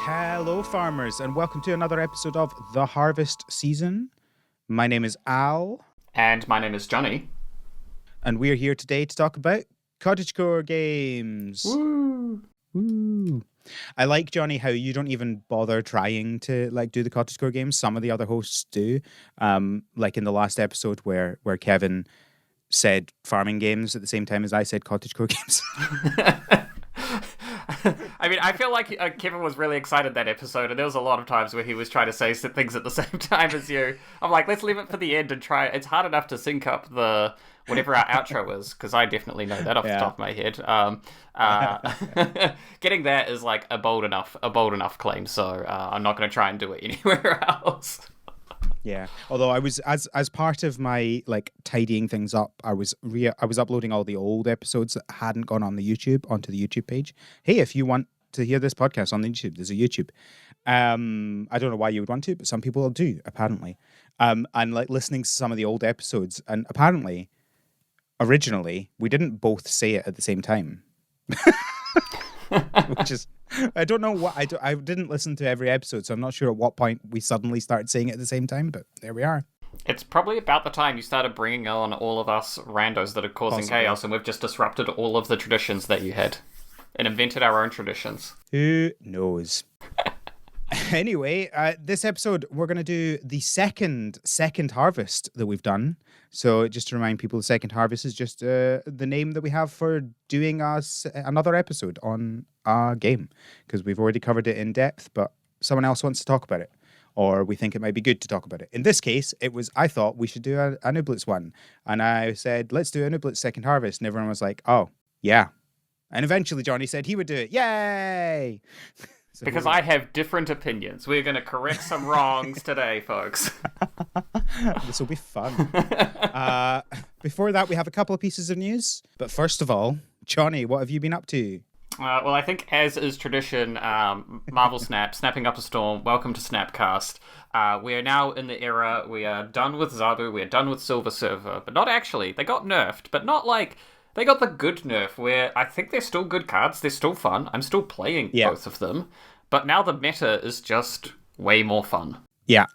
Hello, farmers, and welcome to another episode of The Harvest Season. My name is Al. And my name is Jonnie. And we're here today to talk about cottagecore games. Woo! Woo! I like, Jonnie, how you don't even bother trying to do the cottagecore games. Some of the other hosts do. Like in the last episode where Kevin said farming games at the same time as I said cottagecore games. I mean, I feel like Kevin was really excited that episode, and there was a lot of times where he was trying to say things at the same time as you. I'm like, let's leave it for the end and try. It's hard enough to sync up the whatever our outro is, because I definitely know that off the top of my head. Getting that is like a bold enough claim, so I'm not going to try and do it anywhere else. Yeah, although I was as part of my tidying things up, I was uploading all the old episodes that hadn't gone on the YouTube onto the YouTube page. Hey, if you want to hear this podcast on the YouTube, there's a YouTube. I don't know why you would want to, but some people do apparently. And listening to some of the old episodes, and apparently, originally we didn't both say it at the same time, which is. I don't know what I didn't listen to every episode, so I'm not sure at what point we suddenly started saying it at the same time, but there we are. It's probably about the time you started bringing on all of us randos that are causing chaos, and we've just disrupted all of the traditions that you had and invented our own traditions. Who knows? Anyway, this episode, we're going to do the second harvest that we've done. So just to remind people, the second harvest is just the name that we have for doing another episode on a game, because we've already covered it in depth, but someone else wants to talk about it, or we think it might be good to talk about it. In this case, I thought we should do an Ooblets one, and I said, let's do an Ooblets second harvest, and everyone was like, oh, yeah. And eventually Jonnie said he would do it. Yay! So because I have different opinions. We're going to correct some wrongs today, folks. This will be fun. Before that, we have a couple of pieces of news. But first of all, Jonnie, what have you been up to? Well, I think as is tradition, Marvel Snap, snapping up a storm, welcome to Snapcast. We are now in the era, we are done with Zabu, we are done with Silver Surfer, but not actually. They got nerfed, but not like... They got the good nerf, where I think they're still good cards, they're still fun, I'm still playing both of them, but now the meta is just way more fun. Yeah.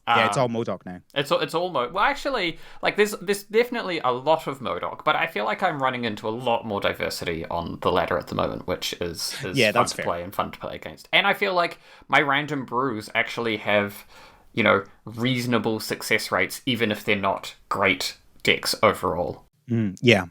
Yeah, it's all MODOK now. It's all Well, actually, there's definitely a lot of MODOK, but I feel like I'm running into a lot more diversity on the ladder at the moment, which is fun to play and fun to play against. And I feel like my random brews actually have, reasonable success rates, even if they're not great decks overall. Yeah.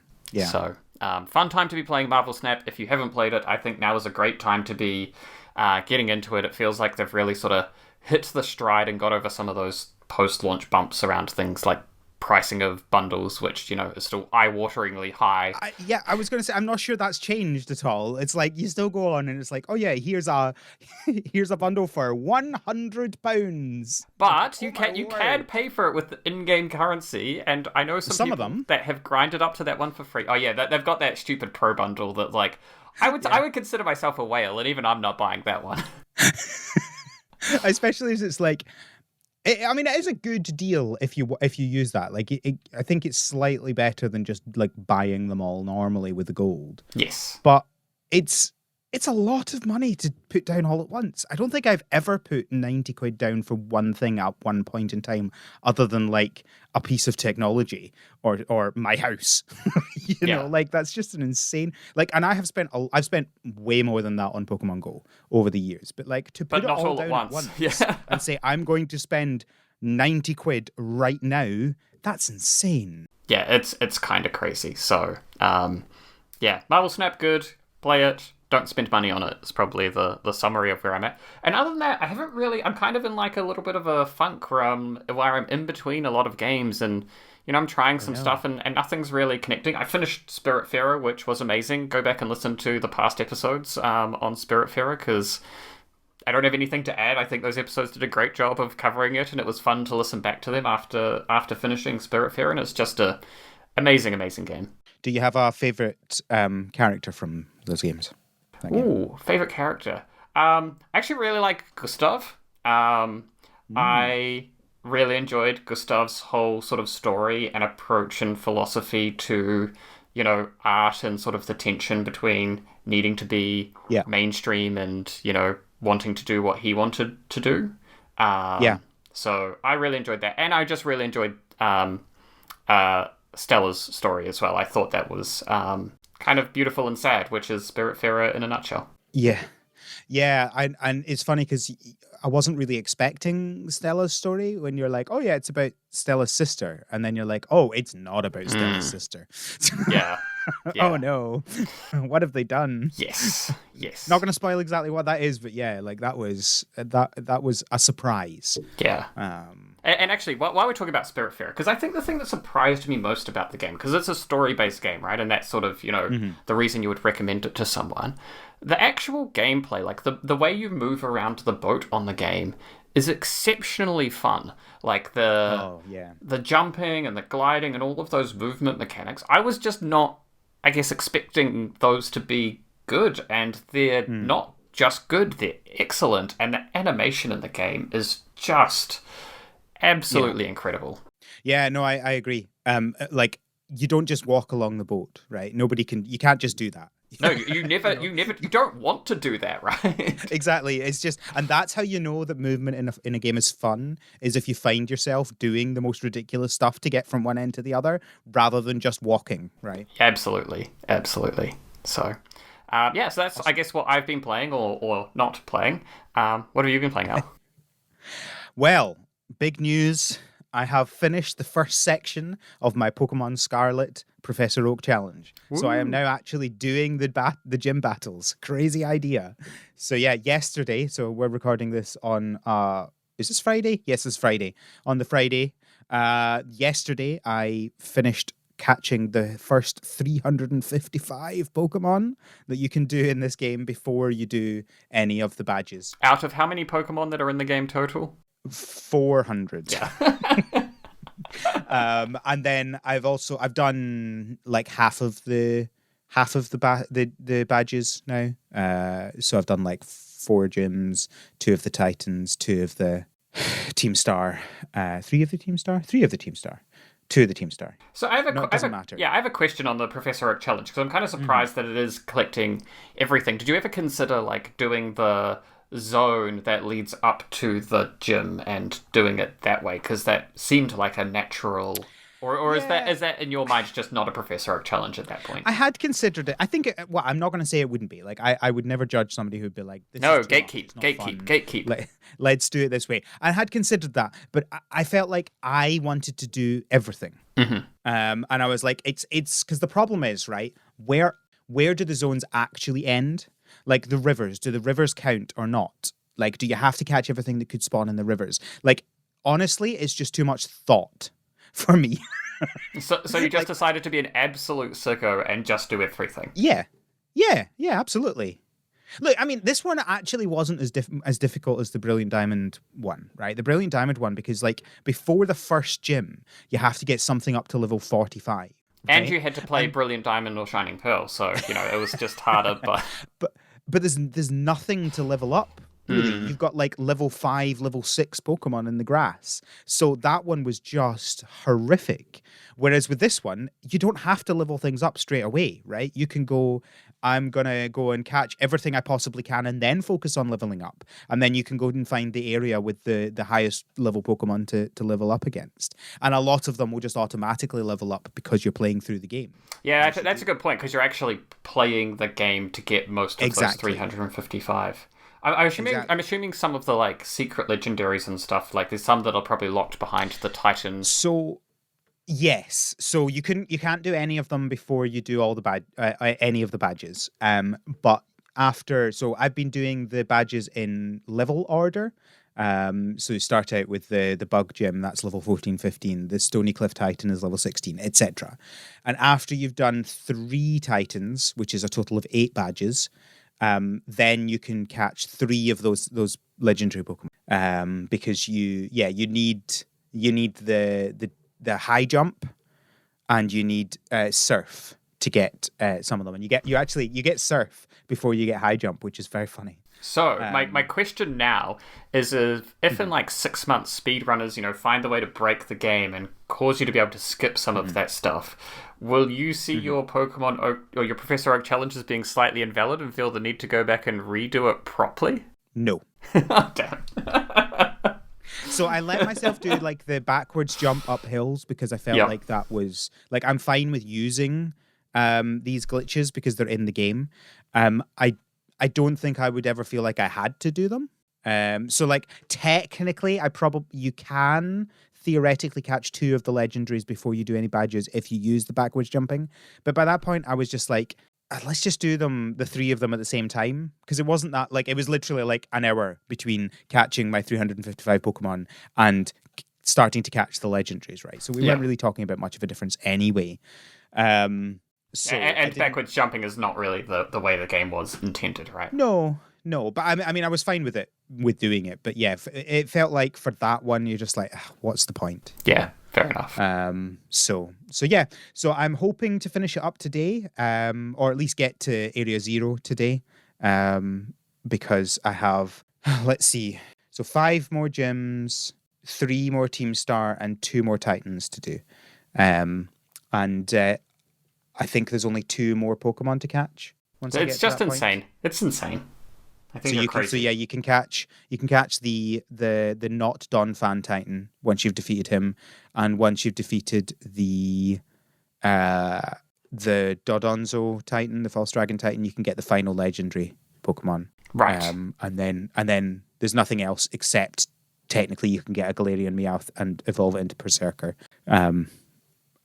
So, fun time to be playing Marvel Snap. If you haven't played it, I think now is a great time to be getting into it. It feels like they've really sort of hit the stride and got over some of those post-launch bumps around things like pricing of bundles, which, is still eye-wateringly high. I was going to say, I'm not sure that's changed at all. It's like, you still go on and it's like, oh yeah, here's a bundle for £100. But you can pay for it with in-game currency, and I know some of them that have grinded up to that one for free. Oh yeah, they've got that stupid pro bundle that, like, I would consider myself a whale, and even I'm not buying that one. Especially as it's like, it is a good deal if you use that. I think it's slightly better than just buying them all normally with the gold. Yes, but it's a lot of money to put down all at once. I don't think I've ever put 90 quid down for one thing at one point in time, other than a piece of technology or my house. you know, that's just an insane. And I've spent way more than that on Pokemon Go over the years. But to put it all down at once and say I'm going to spend 90 quid right now, that's insane. Yeah, it's kind of crazy. So, Marvel Snap, good. Play it. Don't spend money on it. It's probably the summary of where I'm at. And other than that, I'm kind of in a little bit of a funk where I'm in between a lot of games, and I'm trying some stuff and nothing's really connecting. I finished Spiritfarer, which was amazing. Go back and listen to the past episodes on Spiritfarer, because I don't have anything to add. I think those episodes did a great job of covering it, and it was fun to listen back to them after finishing Spiritfarer, and it's just a amazing game. Do you have a favorite character from those games? Ooh, favorite character. I actually really like Gustav. I really enjoyed Gustav's whole sort of story and approach and philosophy to, art and sort of the tension between needing to be mainstream and, wanting to do what he wanted to do. So I really enjoyed that, and I just really enjoyed Stella's story as well. I thought that was kind of beautiful and sad, which is Spiritfarer in a nutshell. Yeah, and it's funny because I wasn't really expecting Stella's story when you're like, oh yeah, it's about Stella's sister, and then you're like, oh, it's not about Stella's sister. Yeah. Oh no, what have they done? Yes. Not going to spoil exactly what that is, but yeah, like that was a surprise. Yeah. And actually, while we're talking about Spiritfarer, because I think the thing that surprised me most about the game, because it's a story-based game, right, and that's sort of, the reason you would recommend it to someone, the actual gameplay, like the way you move around the boat on the game is exceptionally fun. Like the jumping and the gliding and all of those movement mechanics, I was just not, I guess, expecting those to be good, and they're not just good, they're excellent, and the animation in the game is just absolutely incredible. Yeah, no, I agree. Like, you don't just walk along the boat, right? You can't just do that. No, you don't want to do that, right? Exactly. It's just, and that's how you know that movement in a game is fun, is if you find yourself doing the most ridiculous stuff to get from one end to the other, rather than just walking, right? Absolutely. So, so that's, I guess, what I've been playing or not playing. What have you been playing now? Well, big news. I have finished the first section of my Pokemon Scarlet Professor Oak challenge. Ooh. So I am now actually doing the gym battles. Crazy idea. So yeah, yesterday, so we're recording this on, is this Friday? Yes, it's Friday. On the Friday, yesterday I finished catching the first 355 Pokemon that you can do in this game before you do any of the badges. Out of how many Pokemon that are in the game total? 400. Yeah. And then I've done like half of the badges now. So I've done like 4 gyms, 2 of the Titans, 2 of the Team Star, 3 of the Team Star, 2 of the Team Star. So I have matter. Yeah, I have a question on the Professor Oak challenge, because I'm kind of surprised that it is collecting everything. Did you ever consider like doing the zone that leads up to the gym and doing it that way, because that seemed like a natural, or is that in your mind just not a Professor Oak challenge at that point? I had considered it. I think I'm not going to say it wouldn't be. Like I would never judge somebody who'd be like, this is Gatekeep. Let's do it this way. I had considered that, but I felt like I wanted to do everything. And I was like, it's because the problem is, right, where do the zones actually end? Like the rivers, do the rivers count or not? Like, do you have to catch everything that could spawn in the rivers? Like, honestly, it's just too much thought for me. So you just decided to be an absolute sicko and just do everything? Yeah, absolutely. Look, I mean, this one actually wasn't as difficult as the Brilliant Diamond one, right? The Brilliant Diamond one, because like before the first gym, you have to get something up to level 45. Okay? And you had to play Brilliant Diamond or Shining Pearl, so it was just harder. But there's nothing to level up. Really, you've got like level 5, level 6 Pokemon in the grass. So that one was just horrific. Whereas with this one, you don't have to level things up straight away, right? You can go, I'm going to go and catch everything I possibly can and then focus on leveling up. And then you can go and find the area with the highest level Pokemon to level up against. And a lot of them will just automatically level up because you're playing through the game. Yeah, that's a good point, because you're actually playing the game to get most of those 355. I'm assuming some of the like secret legendaries and stuff, like there's some that are probably locked behind the Titans. So yes, so you can't do any of them before you do all the any of the badges. But after, so I've been doing the badges in level order. So you start out with the Bug Gym, that's level 14, 15. The Stony Cliff Titan is level 16, etc. And after you've done 3 Titans, which is a total of 8 badges, then you can catch 3 of those legendary Pokemon. Because you need the high jump, and you need surf to get some of them. And you get surf before you get high jump, which is very funny. So my question now is, if in like 6 months speedrunners find the way to break the game and cause you to be able to skip some of that stuff, will you see your Pokemon Oak or your Professor Oak challenges being slightly invalid and feel the need to go back and redo it properly? No. Oh, damn. So I let myself do like the backwards jump up hills because I felt like that was like I'm fine with using these glitches because they're in the game. I don't think I would ever feel like I had to do them. So like technically you can theoretically catch 2 of the legendaries before you do any badges if you use the backwards jumping. But by that point I was just like, let's just do the 3 of them at the same time, because it wasn't that like it was literally like an hour between catching my 355 Pokemon and starting to catch the legendaries, right? So we weren't really talking about much of a difference anyway. And backwards jumping is not really the way the game was intended, right? No, but I mean, I was fine with doing it, but yeah, it felt like for that one, you're just like, what's the point? Yeah, fair enough. So I'm hoping to finish it up today, or at least get to Area 0 today, because I have, let's see, so 5 more gyms, 3 more Team Star, and 2 more Titans to do, and I think there's only 2 more Pokemon to catch. It's just insane. It's insane. I think so you're crazy. You can catch the not Donphan Titan once you've defeated him, and once you've defeated the Dodonzo Titan, the False Dragon Titan, you can get the final legendary Pokemon. Right. And then there's nothing else except technically you can get a Galarian Meowth and evolve it into Berserker. And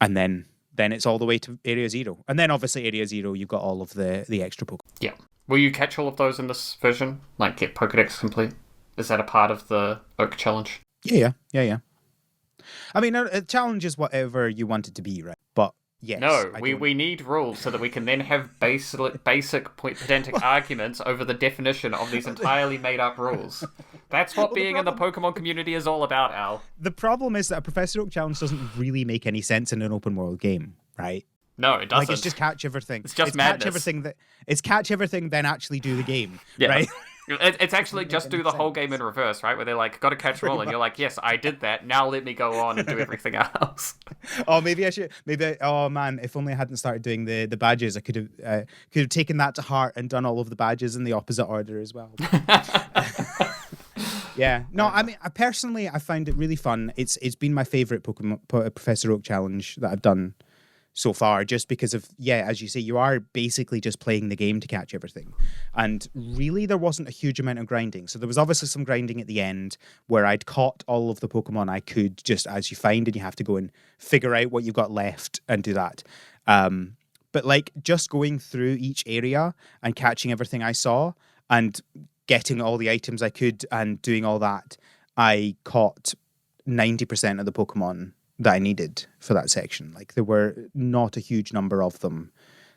then it's all the way to Area 0. And then obviously Area 0, you've got all of the extra Pokemon. Yeah. Will you catch all of those in this version? Like get Pokedex complete? Is that a part of the Oak challenge? Yeah. I mean, a challenge is whatever you want it to be, right? But yes. No, we need rules so that we can then have basic pedantic arguments over the definition of these entirely made-up rules. That's what being in the Pokemon community is all about, Al. The problem is that a Professor Oak challenge doesn't really make any sense in an open world game, right? No, it doesn't. Like, it's just catch everything. It's just madness. Catch everything, then actually do the game, yeah. right? It's actually just do the whole game in reverse, right? Where they're like, got to catch them all, and you're like, yes, I did that. Now let me go on and do everything else. Oh, maybe I should. Oh man, if only I hadn't started doing the badges, I could have taken that to heart and done all of the badges in the opposite order as well. Yeah. No, I mean, I find it really fun. It's been my favorite Professor Oak challenge that I've done so far, just because of, as you say, you are basically just playing the game to catch everything. And really, there wasn't a huge amount of grinding. So there was obviously some grinding at the end where I'd caught all of the Pokemon I could just as you find, and you have to go and figure out what you've got left and do that. But like just going through each area and catching everything I saw and getting all the items I could and doing all that, I caught 90% of the Pokemon that I needed for that section. Like there were not a huge number of them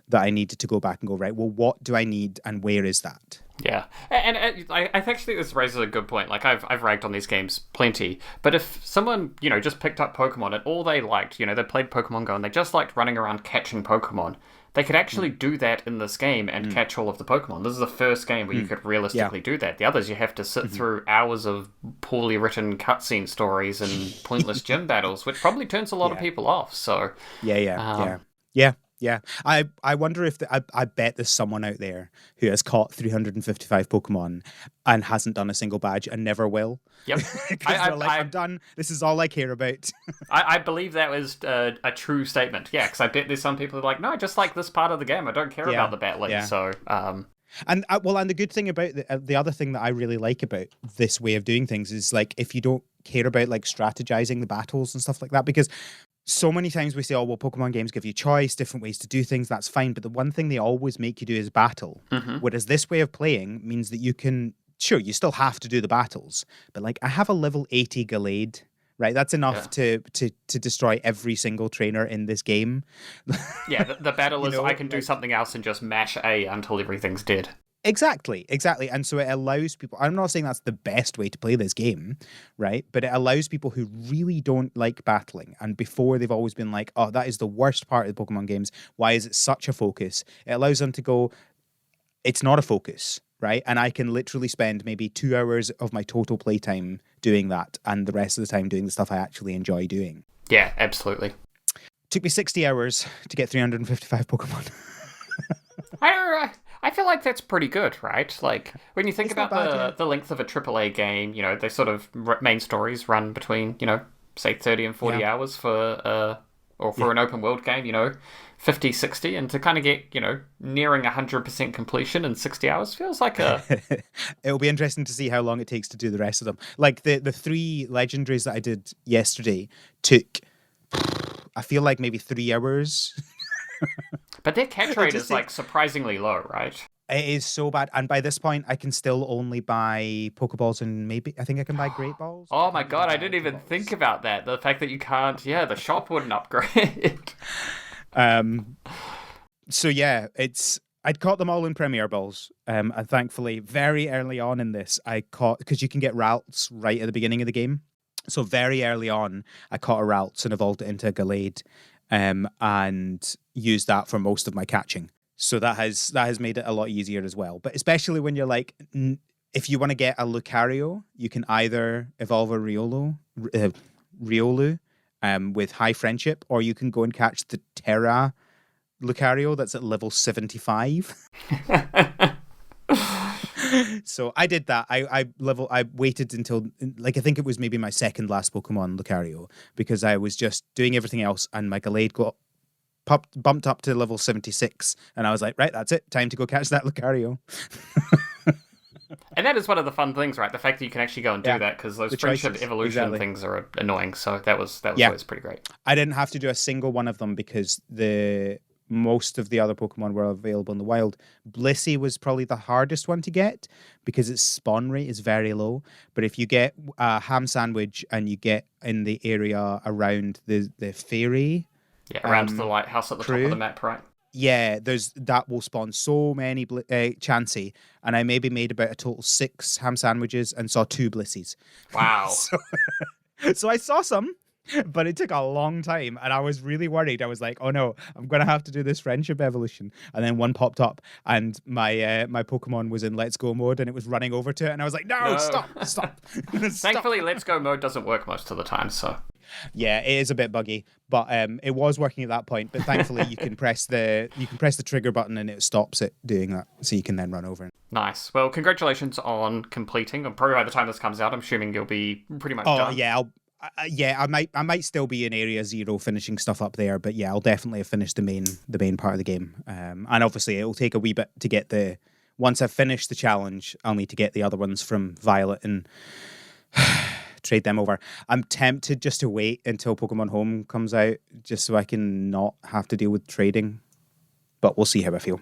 that I needed to go back and go, right, well, what do I need and where is that? Yeah, and I actually think this raises a good point. Like I've ragged on these games plenty, but if someone just picked up Pokemon and all they liked, they played Pokemon Go and they just liked running around catching Pokemon, they could actually do that in this game and catch all of the Pokemon. This is the first game where you could realistically do that. The others, you have to sit through hours of poorly written cutscene stories and pointless gym battles, which probably turns a lot of people off. So Yeah. I wonder if I bet there's someone out there who has caught 355 Pokemon and hasn't done a single badge and never will. Yep. I'm done. This is all I care about. I believe that was a true statement. Yeah, because I bet there's some people who are like, no, I just like this part of the game. I don't care about the battling. Yeah. So, and the good thing about the other thing that I really like about this way of doing things is like if you don't care about like strategizing the battles and stuff like that, because so many times we say, oh, well, Pokemon games give you choice, different ways to do things, that's fine. But the one thing they always make you do is battle. Whereas this way of playing means that you can, sure, you still have to do the battles. But like, I have a level 80 Gallade, right? That's enough to destroy every single trainer in this game. Yeah, the battle is I can do something else and just mash A until everything's dead. Exactly. And so it allows people, I'm not saying that's the best way to play this game, right? But it allows people who really don't like battling, and before they've always been like, oh, that is the worst part of the Pokemon games. Why is it such a focus? It allows them to go, it's not a focus, right? And I can literally spend maybe 2 hours of my total playtime doing that, and the rest of the time doing the stuff I actually enjoy doing. Yeah, absolutely. Took me 60 hours to get 355 Pokemon. I feel like that's pretty good, right? Like, when you think It's not about bad, yeah. the length of a AAA game, they sort of main stories run between, say 30 and 40 Yeah. hours or Yeah. for an open world game, 50, 60, and to kind of get, nearing 100% completion in 60 hours feels like a... It'll be interesting to see how long it takes to do the rest of them. Like the three legendaries that I did yesterday took, I feel like maybe 3 hours. But their catch It rate just is, like, takes. surprisingly low, right? It is so bad, and by this point, I can still only buy Pokeballs and maybe I think I can buy Great Balls. I Oh my can't really god, I buy didn't Ultra even think Balls. about that. The fact that you can't, the shop wouldn't upgrade. Um, so yeah, I'd caught them all in Premier Balls. And thankfully, very early on in this, I caught because you can get routes right at the beginning of the game. So very early on, I caught a routes and evolved it into a Gallade, and used that for most of my catching. So that has made it a lot easier as well. But especially when you're like, if you want to get a Lucario, you can either evolve a Riolu, with high friendship, or you can go and catch the Terra Lucario that's at level 75. So I did that. I waited until, like, I think it was maybe my second last Pokemon Lucario, because I was just doing everything else and my Gallade got bumped up to level 76, and I was like, right, that's it, time to go catch that Lucario. And that is one of the fun things, right? The fact that you can actually go and do Yeah, that, because those the friendship choices, evolution exactly. things are annoying. So that was Yeah. always pretty great. I didn't have to do a single one of them because the most of the other Pokemon were available in the wild. Blissey was probably the hardest one to get because its spawn rate is very low. But if you get a ham sandwich and you get in the area around the fairy Yeah, around the lighthouse at the top of the crew, map, right? yeah, that will spawn so many Chansey, and I maybe made about a total 6 ham sandwiches and saw 2 Blissies. Wow. So I saw some, but it took a long time, and I was really worried. I was like, "Oh no, I'm gonna have to do this friendship evolution." And then one popped up, and my Pokemon was in Let's Go mode, and it was running over to it, and I was like, "No, No. stop, stop!" Stop. Thankfully, Let's Go mode doesn't work most of the time, so... Yeah, it is a bit buggy, but it was working at that point. But thankfully, you can press the trigger button, and it stops it doing that, so you can then run over. Nice. Well, congratulations on completing. And probably by the time this comes out, I'm assuming you'll be pretty much done. Oh yeah, I might still be in Area 0 finishing stuff up there, but yeah, I'll definitely have finished the main part of the game. And obviously, it'll take a wee bit to get once I've finished the challenge, I'll need to get the other ones from Violet and trade them over. I'm tempted just to wait until Pokemon Home comes out, just so I can not have to deal with trading. But we'll see how I feel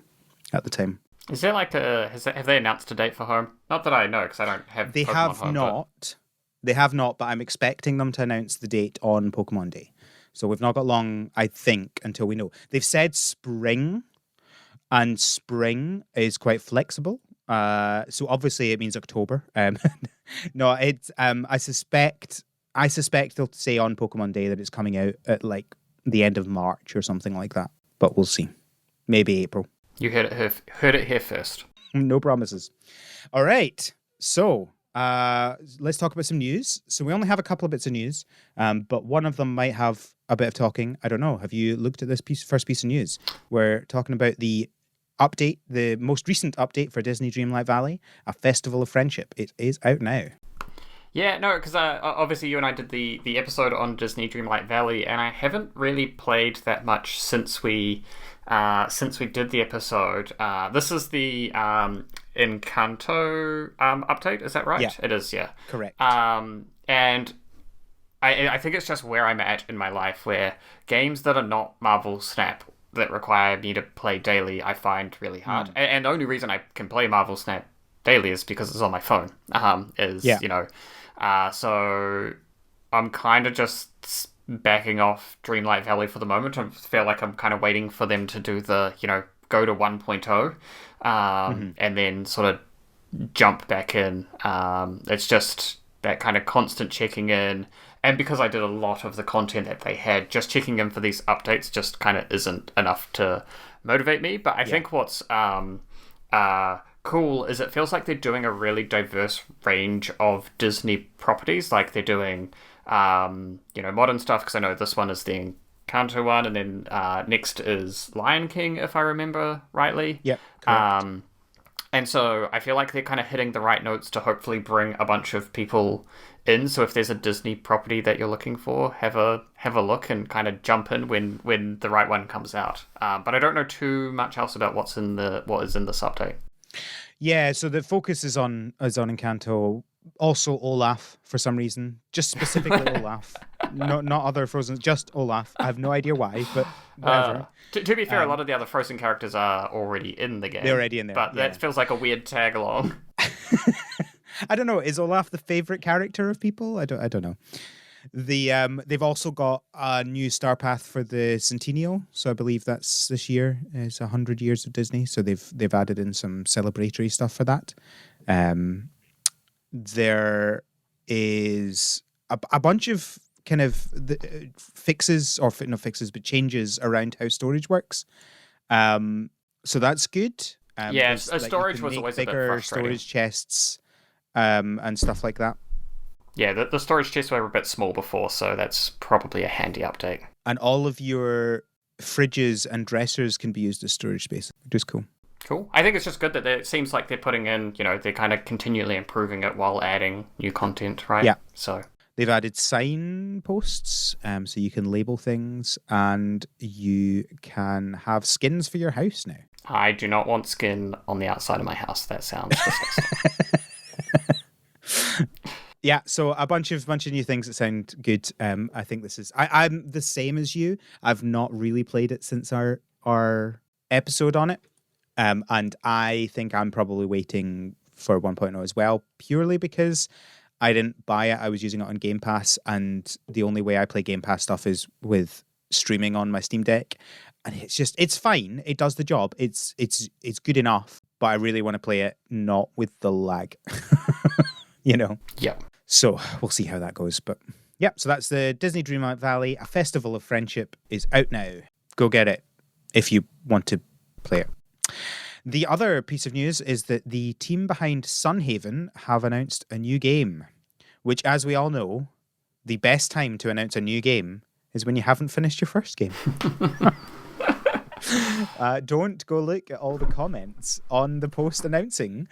at the time. Is there like have they announced a date for Home? Not that I know, because I don't have They Pokemon have Home, not. They have not, but I'm expecting them to announce the date on Pokemon Day. So we've not got long, I think, until we know. They've said spring, and spring is quite flexible. So obviously it means October. No, it's I suspect they'll say on Pokemon Day that it's coming out at like the end of March or something like that. But we'll see. Maybe April. You heard it here first. No promises. All right. So let's talk about some news. So we only have a couple of bits of news, but one of them might have a bit of talking. I don't know. Have you looked at this first piece of news? We're talking about the update, the most recent update for Disney Dreamlight Valley, A Festival of Friendship. It is out now. Yeah, no, because obviously you and I did the episode on Disney Dreamlight Valley, and I haven't really played that much since we did the episode. This is the Encanto update, is that right? Yeah. It is, yeah. Correct. And I think it's just where I'm at in my life, where games that are not Marvel Snap that require me to play daily, I find really hard. And the only reason I can play Marvel Snap daily is because it's on my phone. So I'm kind of just backing off Dreamlight Valley for the moment. I feel like I'm kind of waiting for them to do the, go to 1.0, and then sort of jump back in. It's just that kind of constant checking in. And because I did a lot of the content that they had, just checking in for these updates just kind of isn't enough to motivate me. But I think what's cool is it feels like they're doing a really diverse range of Disney properties. Like they're doing, modern stuff, because I know this one is the Encanto one, and then next is Lion King, if I remember rightly. Yep, correct. And so I feel like they're kind of hitting the right notes to hopefully bring a bunch of people in. So if there's a Disney property that you're looking for, have a look and kind of jump in when the right one comes out. But I don't know too much else about what is in the update. Yeah, so the focus is on Encanto. Also Olaf for some reason, just specifically Olaf, not other Frozen, just Olaf. I have no idea why, but whatever. To be fair, a lot of the other Frozen characters are already in the game. They're already in there, but that feels like a weird tag along. I don't know. Is Olaf the favorite character of people? I don't know. They've also got a new Star Path for the Centennial, so I believe that's this year. It's 100 years of Disney, so they've added in some celebratory stuff for that. There is a bunch of kind of fixes, or no fixes, but changes around how storage works. So that's good. Storage was always a bit frustrating. Storage chests and stuff like that. Yeah, the storage chests were a bit small before, so that's probably a handy update. And all of your fridges and dressers can be used as storage space, which is cool. Cool. I think it's just good that it seems like they're putting in, they're kind of continually improving it while adding new content, right? Yeah. So they've added signposts, so you can label things, and you can have skins for your house now. I do not want skin on the outside of my house. That sounds disgusting. Yeah, so a bunch of new things that sound good. I think this is... I'm the same as you. I've not really played it since our episode on it. And I think I'm probably waiting for 1.0 as well, purely because I didn't buy it. I was using it on Game Pass, and the only way I play Game Pass stuff is with streaming on my Steam Deck. And it's fine. It does the job. It's good enough, but I really want to play it not with the lag. Yeah. So we'll see how that goes. But yeah, so that's the Disney Dreamlight Valley, A Festival of Friendship, is out now. Go get it if you want to play it. The other piece of news is that the team behind Sunhaven have announced a new game, which, as we all know, the best time to announce a new game is when you haven't finished your first game. Don't go look at all the comments on the post announcing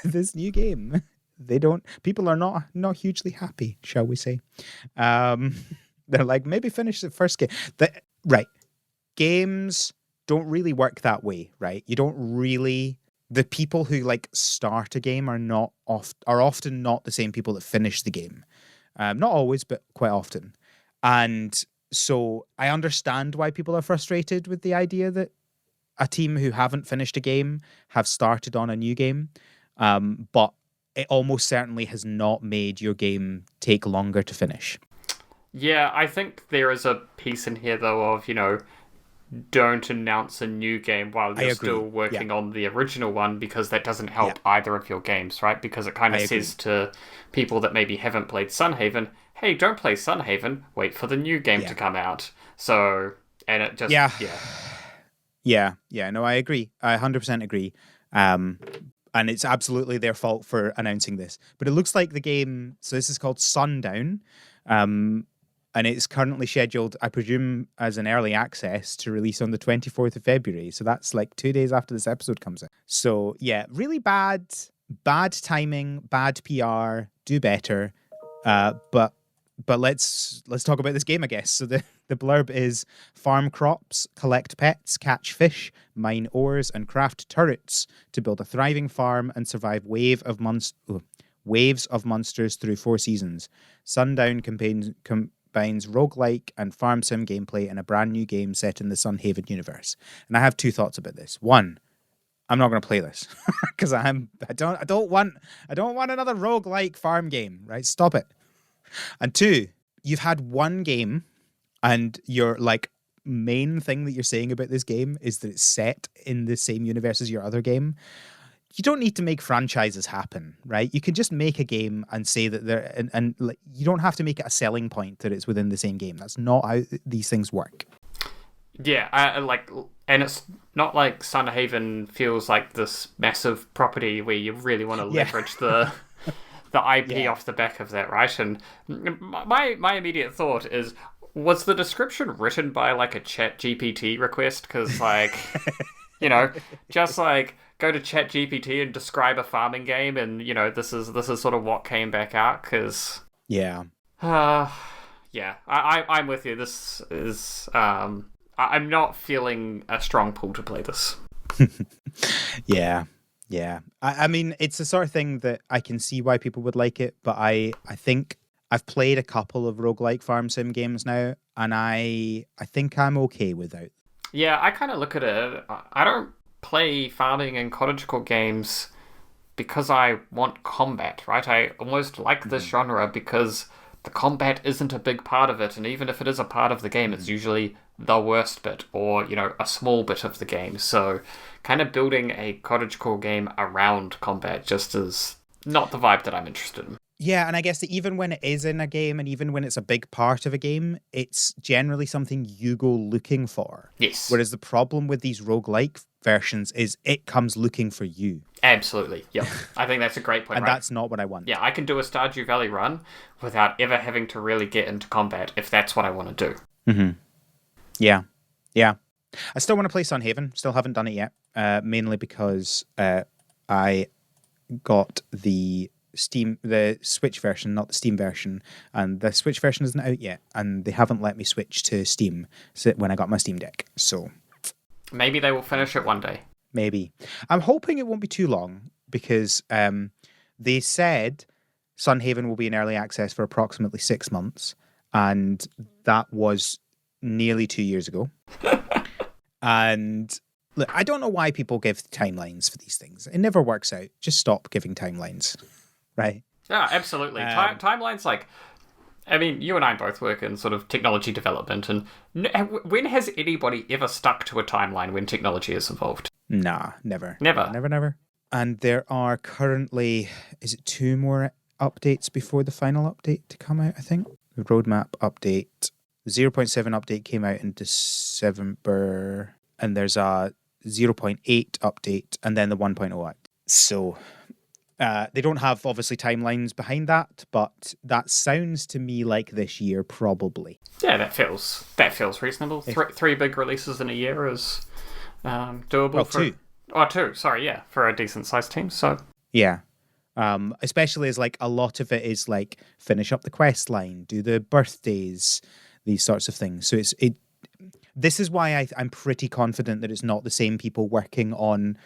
this new game. People are not hugely happy, shall we say. They're like, maybe finish the first game. Right. Games don't really work that way, right? You don't really... The people who start a game are often not the same people that finish the game. Not always, but quite often. And so I understand why people are frustrated with the idea that a team who haven't finished a game have started on a new game. But it almost certainly has not made your game take longer to finish. Yeah, I think there is a piece in here, though, of, don't announce a new game while you're still working on the original one, because that doesn't help either of your games, right? Because it kind of says to people that maybe haven't played Sunhaven, hey, don't play Sunhaven, wait for the new game to come out. So, and it just... Yeah, no, I agree. I 100% agree. And it's absolutely their fault for announcing this. But it looks like the game... So this is called Sundown. And it's currently scheduled, I presume, as an early access to release on the 24th of February. So that's 2 days after this episode comes out. So yeah, really bad timing, bad PR, do better. But let's talk about this game, I guess. So the blurb is: farm crops, collect pets, catch fish, mine ores, and craft turrets to build a thriving farm and survive waves of monsters through 4 seasons. Sundown combines roguelike and farm sim gameplay in a brand new game set in the Sunhaven universe. And I have 2 thoughts about this. One, I'm not going to play this because I don't want another roguelike farm game, right? Stop it. And 2, you've had one game and your main thing that you're saying about this game is that it's set in the same universe as your other game. You don't need to make franchises happen, right? You can just make a game and say that and you don't have to make it a selling point that it's within the same game. That's not how these things work. Yeah, and it's not like Sunhaven feels like this massive property where you really want to leverage the IP off the back of that, right? And my immediate thought is, was the description written by a chat GPT request? Because just go to ChatGPT and describe a farming game, and this is sort of what came back out because Yeah. yeah, I'm with you. This is I'm not feeling a strong pull to play this. Yeah. Yeah. I mean, it's the sort of thing that I can see why people would like it, but I think I've played a couple of roguelike farm sim games now, and I think I'm okay without. Yeah, I kind of look at it. I don't play farming and cottagecore games because I want combat, right? I almost like this genre because the combat isn't a big part of it, and even if it is a part of the game, it's usually the worst bit, or, a small bit of the game. So kind of building a cottagecore game around combat just is not the vibe that I'm interested in. Yeah, and I guess that even when it is in a game and even when it's a big part of a game, it's generally something you go looking for. Yes. Whereas the problem with these roguelike versions is it comes looking for you. Absolutely. Yep. I think that's a great point, And right? that's not what I want. Yeah, I can do a Stardew Valley run without ever having to really get into combat if that's what I want to do. Mm-hmm. Yeah. Yeah. I still want to play Sunhaven. Still haven't done it yet. Mainly because I got the Switch version, not the Steam version, and the Switch version isn't out yet, and they haven't let me switch to Steam when I got my Steam Deck. So maybe they will finish it one day. Maybe. I'm hoping it won't be too long because they said Sunhaven will be in early access for approximately 6 months, and that was nearly 2 years ago. And look, I don't know why people give timelines for these things. It never works out. Just stop giving timelines, right? Yeah, absolutely. Timelines, you and I both work in sort of technology development, and when has anybody ever stuck to a timeline when technology is involved? Nah, never. Never. Never. And there are currently, is it 2 more updates before the final update to come out, I think? The roadmap update. The 0.7 update came out in December, and there's a 0.8 update, and then the 1.0 update. So they don't have, obviously, timelines behind that, but that sounds to me like this year, probably. Yeah, that feels reasonable. Three big releases in a year is doable. Well, 2. Oh, 2, sorry, yeah, for a decent-sized team, so... Yeah. Especially as, a lot of it is, finish up the quest line, do the birthdays, these sorts of things. So this is why I'm pretty confident that it's not the same people working on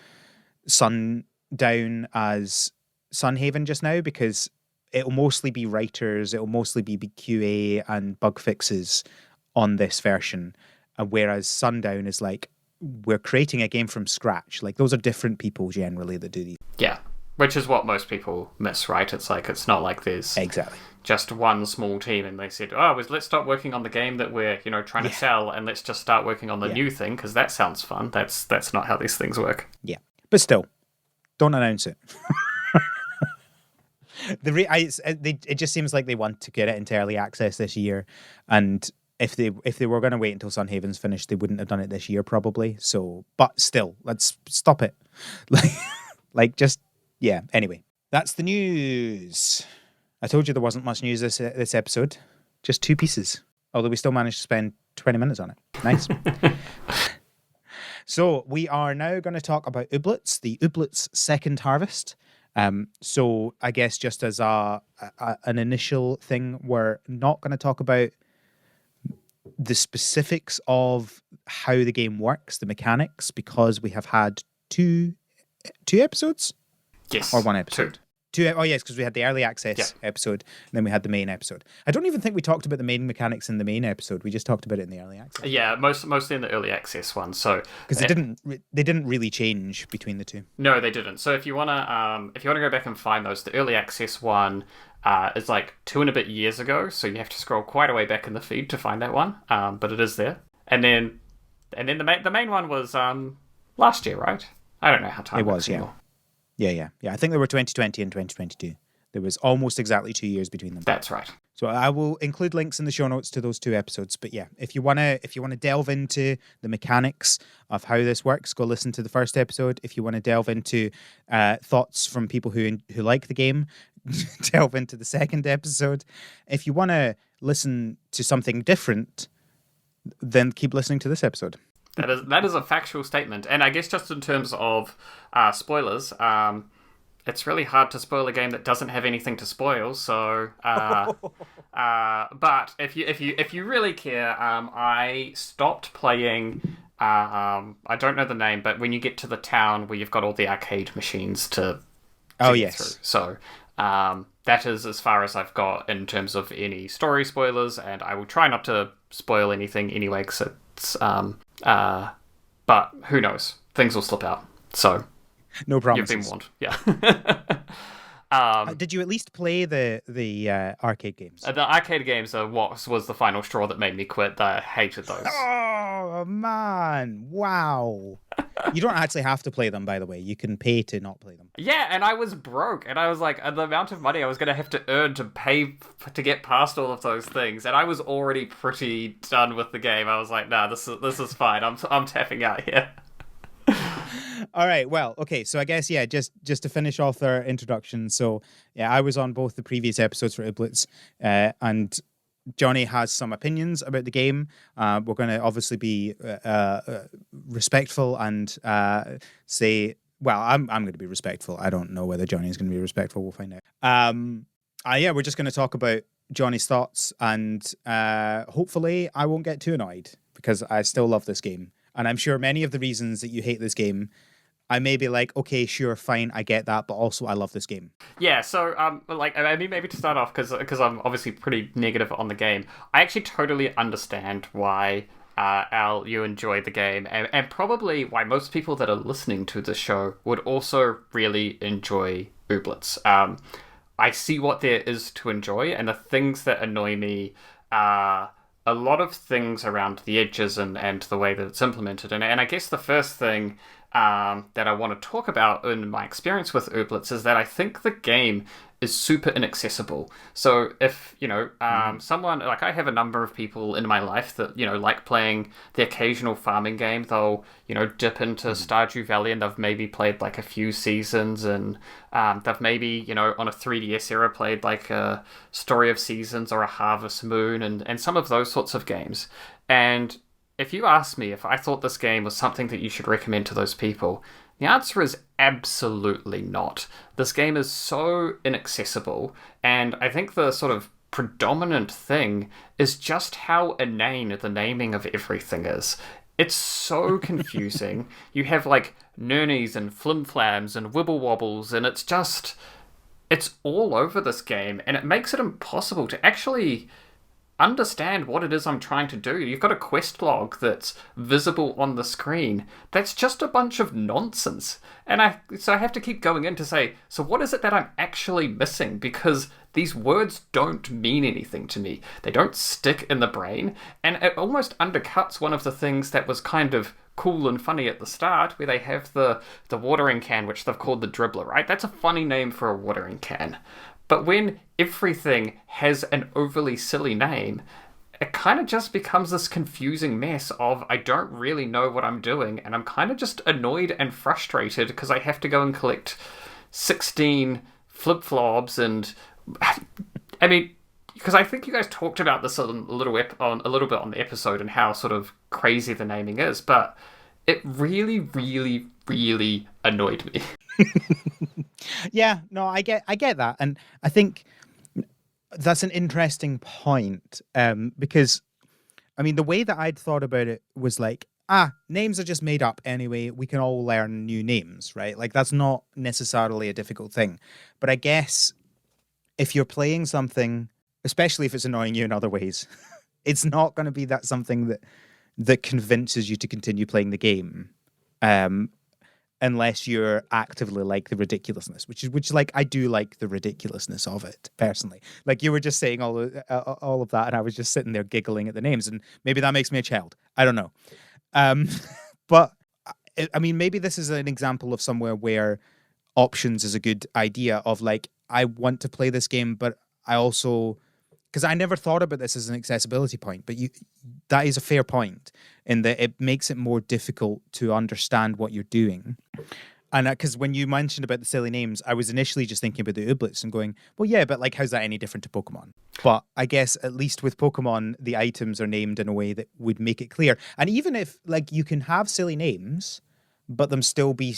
Sundown as Sunhaven just now, because it'll mostly be writers, it'll mostly be QA and bug fixes on this version, whereas Sundown is we're creating a game from scratch. Those are different people generally that do these. Yeah, which is what most people miss, right? It's not like there's exactly just one small team and they said, let's stop working on the game that we're trying to sell, and let's just start working on the new thing because that sounds fun. That's not how these things work. Yeah, but still, don't announce it. It just seems like they want to get it into early access this year, and if they were going to wait until Sunhaven's finished, they wouldn't have done it this year probably. So, but still, let's stop it. Anyway, that's the news. I told you there wasn't much news this episode, just 2 pieces. Although we still managed to spend 20 minutes on it. Nice. So we are now going to talk about Ooblets, the Ooblets second harvest. So I guess just as an initial thing, we're not going to talk about the specifics of how the game works, the mechanics, because we have had two episodes? Yes. Or 1 episode? 2. Oh, yes, because we had the early access episode, and then we had the main episode. I don't even think we talked about the main mechanics in the main episode. We just talked about it in the early access. Yeah, mostly in the early access one. So because they didn't really change between the 2. No, they didn't. So if you wanna go back and find those, the early access one is 2 and a bit years ago. So you have to scroll quite a way back in the feed to find that one. But it is there. And then the main one was last year, right? I don't know how time works anymore. Yeah. I think there were 2020 and 2022. There was almost exactly 2 years between them. That's right. So I will include links in the show notes to those 2 episodes. But yeah, if you wanna delve into the mechanics of how this works, go listen to the first episode. If you want to delve into thoughts from people who like the game, delve into the second episode. If you want to listen to something different, then keep listening to this episode. That is a factual statement, and I guess just in terms of spoilers, it's really hard to spoil a game that doesn't have anything to spoil. So, but if you really care, I stopped playing. I don't know the name, but when you get to the town where you've got all the arcade machines to Oh get through, yes. so that is as far as I've got in terms of any story spoilers, and I will try not to spoil anything anyway, because it's but who knows? Things will slip out. So No you've been promises. warned. Yeah. Did you at least play the arcade games? The arcade games are what was the final straw that made me quit. I hated those. Oh man! Wow. You don't actually have to play them, by the way. You can pay to not play them. Yeah, and I was broke, and I was like, the amount of money I was going to have to earn to pay to get past all of those things, and I was already pretty done with the game. I was like, nah, this is fine. I'm tapping out here. All right. Well, okay. So I guess just to finish off our introduction. So yeah, I was on both the previous episodes for Ooblets, and Jonnie has some opinions about the game. We're going to obviously be respectful and say, well, I'm going to be respectful. I don't know whether Jonnie is going to be respectful. We'll find out. Yeah, we're just going to talk about Jonnie's thoughts, and hopefully I won't get too annoyed because I still love this game. And I'm sure many of the reasons that you hate this game, I may be like, okay, sure, fine, I get that, but also I love this game. Yeah, so like I mean, maybe to start off, because I'm obviously pretty negative on the game. I actually totally understand why Al, you enjoy the game, and probably why most people that are listening to the show would also really enjoy Ooblets. I see what there is to enjoy, and the things that annoy me are a lot of things around the edges and the way that it's implemented. And I guess the first thing that I want to talk about in my experience with Ooblets is that I think the game is super inaccessible. So if, someone, like I have a number of people in my life that, like playing the occasional farming game. They'll, dip into Stardew Valley and they've maybe played like a few seasons, and they've maybe, on a 3DS era played like a Story of Seasons or a Harvest Moon and some of those sorts of games. And if you ask me if I thought this game was something that you should recommend to those people, the answer is absolutely not. This game is so inaccessible, and I think the sort of predominant thing is just how inane the naming of everything is. It's so confusing. You have like nurnies and flimflams and wibble wobbles, and it's all over this game, and it makes it impossible to actually understand what it is I'm trying to do. You've got a quest log that's visible on the screen. That's just a bunch of nonsense. And so I have to keep going in to say, so what is it that I'm actually missing? Because these words don't mean anything to me. They don't stick in the brain. And it almost undercuts one of the things that was kind of cool and funny at the start, where they have the watering can, which they've called the dribbler, right? That's a funny name for a watering can. But when everything has an overly silly name, it kind of just becomes this confusing mess of I don't really know what I'm doing, and I'm kind of just annoyed and frustrated because I have to go and collect 16 flip-flops, and I mean, because I think you guys talked about this a little bit on the episode and how sort of crazy the naming is, but it really, really, really annoyed me. Yeah, no, I get that, and I think that's an interesting point, because I mean the way that I'd thought about it was like, names are just made up anyway. We can all learn new names, right? Like that's not necessarily a difficult thing. But I guess if you're playing something, especially if it's annoying you in other ways, it's not going to be that something that convinces you to continue playing the game. Unless you're actively like the ridiculousness, which like I do like the ridiculousness of it personally. Like you were just saying all of that, and I was just sitting there giggling at the names, and maybe that makes me a child. I don't know, but I mean, maybe this is an example of somewhere where options is a good idea. Of like, I want to play this game, but I also, because I never thought about this as an accessibility point, but that is a fair point in that it makes it more difficult to understand what you're doing. And because when you mentioned about the silly names, I was initially just thinking about the Ooblets and going, well, yeah, but like, how's that any different to Pokemon? But I guess at least with Pokemon, the items are named in a way that would make it clear. And even if like you can have silly names, but them still be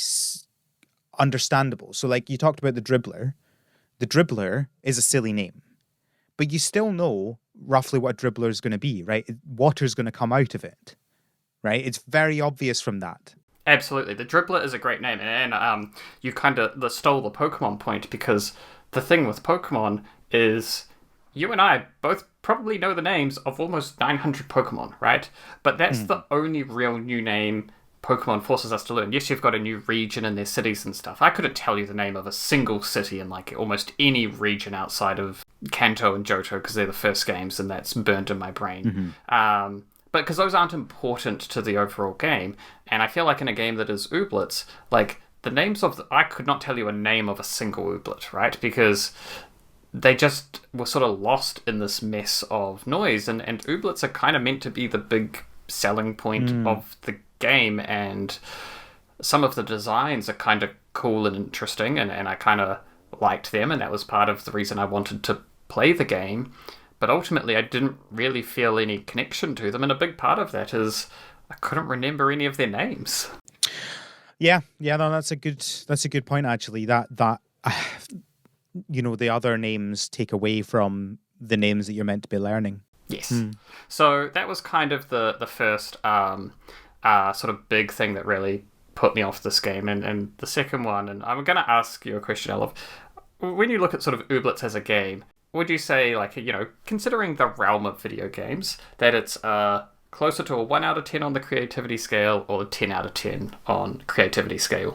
understandable. So like you talked about the Dribbler is a silly name, but you still know roughly what a Dribbler is going to be, right? Water's going to come out of it, right? It's very obvious from that. Absolutely. The Dribbler is a great name, and you kind of stole the Pokemon point, because the thing with Pokemon is you and I both probably know the names of almost 900 Pokemon, right? But that's the only real new name Pokemon forces us to learn. Yes, you've got a new region and their cities and stuff. I couldn't tell you the name of a single city in like almost any region outside of Kanto and Johto, because they're the first games, and that's burnt in my brain. But because those aren't important to the overall game, and I feel like in a game that is Ooblets, like the names of I could not tell you a name of a single Ooblet, right? Because they just were sort of lost in this mess of noise, and Ooblets are kind of meant to be the big selling point of the game, and some of the designs are kind of cool and interesting, and I kind of liked them, and that was part of the reason I wanted to play the game. But ultimately, I didn't really feel any connection to them, and a big part of that is I couldn't remember any of their names. Yeah, no, that's a good point actually. That you know, the other names take away from the names that you're meant to be learning. Yes. So that was kind of the first sort of big thing that really put me off this game, and the second one, and I'm going to ask you a question, Olive. When you look at sort of Ooblets as a game, would you say, like, you know, considering the realm of video games, that it's closer to a 1 out of 10 on the creativity scale or a 10 out of 10 on creativity scale?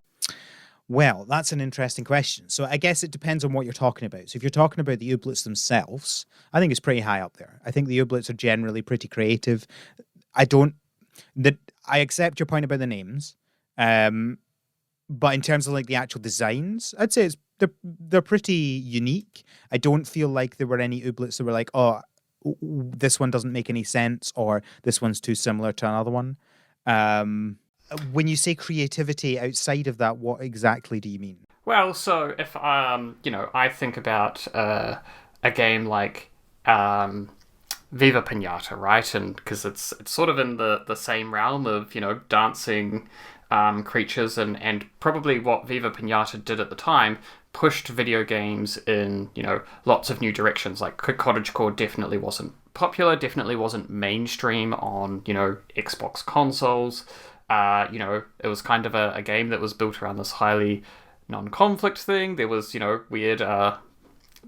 Well, that's an interesting question. So I guess it depends on what you're talking about. So if you're talking about the Ooblets themselves, I think it's pretty high up there. I think the Ooblets are generally pretty creative. I accept your point about the names, but in terms of like the actual designs, I'd say they're pretty unique. I don't feel like there were any Ooblets that were like, oh, this one doesn't make any sense, or this one's too similar to another one. When you say creativity outside of that, what exactly do you mean? Well, so if you know, I think about a game like Viva Pinata, right? And because it's sort of in the same realm of, you know, dancing creatures, and probably what Viva Pinata did at the time pushed video games in, you know, lots of new directions. Like Cottagecore definitely wasn't popular, definitely wasn't mainstream on, you know, Xbox consoles. You know, it was kind of a game that was built around this highly non-conflict thing. There was, you know, weird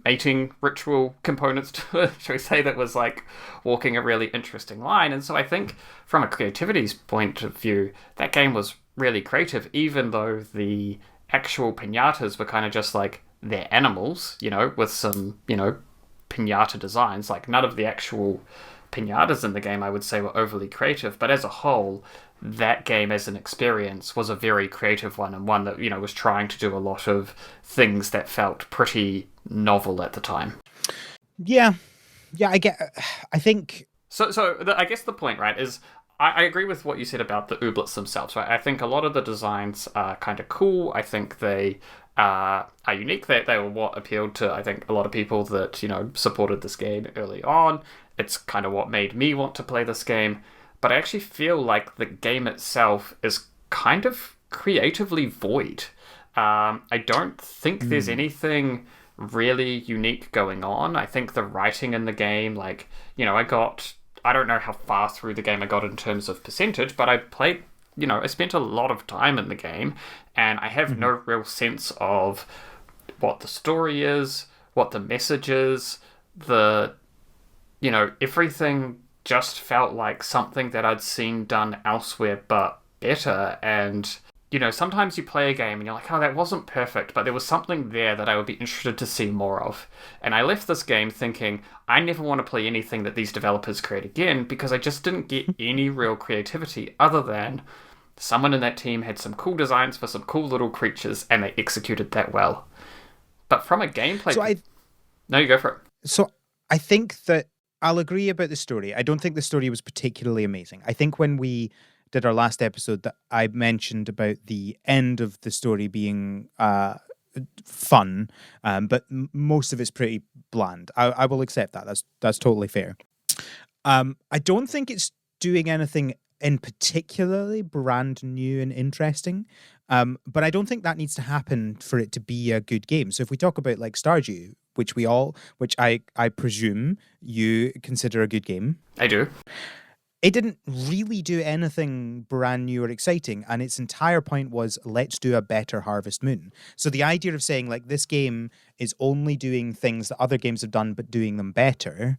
mating ritual components to it, shall we say, that was like walking a really interesting line. And so I think from a creativity point of view, that game was really creative, even though the actual pinatas were kind of just like they're animals, you know, with some, you know, pinata designs. Like none of the actual pinatas in the game, I would say, were overly creative, but as a whole, that game as an experience was a very creative one, and one that, you know, was trying to do a lot of things that felt pretty novel at the time. Yeah, I think. I guess the point, right, is I agree with what you said about the Ooblets themselves, right? I think a lot of the designs are kind of cool. I think they are unique. They were what appealed to, I think, a lot of people that, you know, supported this game early on. It's kind of what made me want to play this game. But I actually feel like the game itself is kind of creatively void. I don't think there's anything really unique going on. I think the writing in the game, like, you know, I don't know how far through the game I got in terms of percentage, but I played, you know, I spent a lot of time in the game, and I have no real sense of what the story is, what the message is, you know, everything just felt like something that I'd seen done elsewhere, but better. And, you know, sometimes you play a game and you're like, oh, that wasn't perfect, but there was something there that I would be interested to see more of. And I left this game thinking, I never want to play anything that these developers create again, because I just didn't get any real creativity other than someone in that team had some cool designs for some cool little creatures and they executed that well. But from a gameplay... No, you go for it. So I think that I'll agree about the story. I don't think the story was particularly amazing. I think when we did our last episode that I mentioned about the end of the story being fun, but most of it's pretty bland. I will accept that. That's totally fair. I don't think it's doing anything in particularly brand new and interesting. But I don't think that needs to happen for it to be a good game. So if we talk about like Stardew, which I presume you consider a good game. I do. It didn't really do anything brand new or exciting, and its entire point was let's do a better Harvest Moon. So the idea of saying like this game is only doing things that other games have done but doing them better,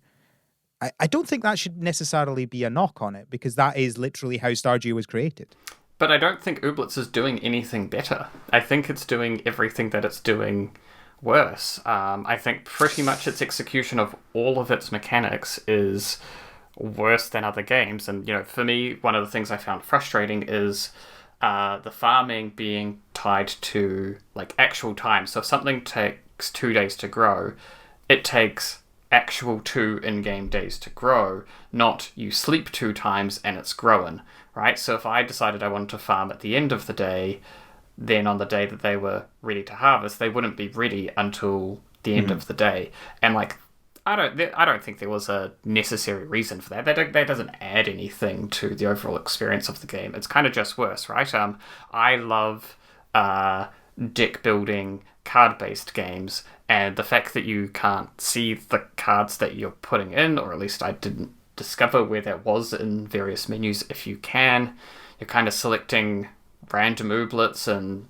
I don't think that should necessarily be a knock on it, because that is literally how Stardew was created. But I don't think Ooblets is doing anything better. I think it's doing everything that it's doing worse. I think pretty much its execution of all of its mechanics is worse than other games. And, for me, one of the things I found frustrating is the farming being tied to, like, actual time. So if something takes 2 days to grow, it takes actual 2 in-game days to grow, not you sleep 2 times and it's growing, right? So if I decided I wanted to farm at the end of the day, then on the day that they were ready to harvest, they wouldn't be ready until the end of the day. And, like, I don't think there was a necessary reason for that. That doesn't add anything to the overall experience of the game. It's kind of just worse, right? I love deck building card-based games, and the fact that you can't see the cards that you're putting in, or at least I didn't discover where that was in various menus. If you can, you're kind of selecting random ooblets, and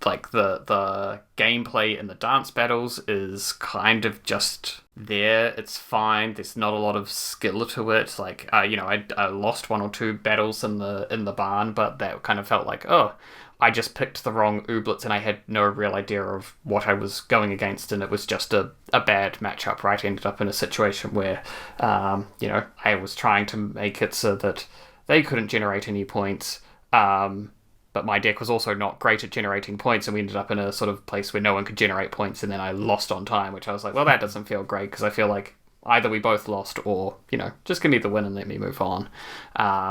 like the gameplay in the dance battles is kind of just there. It's fine. There's not a lot of skill to it. Like I lost 1 or 2 battles in the barn, but that kind of felt like, oh, I just picked the wrong ooblets and I had no real idea of what I was going against, and it was just a bad matchup, right? I ended up in a situation where I was trying to make it so that they couldn't generate any points, but my deck was also not great at generating points, and we ended up in a sort of place where no one could generate points, and then I lost on time, which I was like, well, that doesn't feel great, because I feel like either we both lost or, just give me the win and let me move on.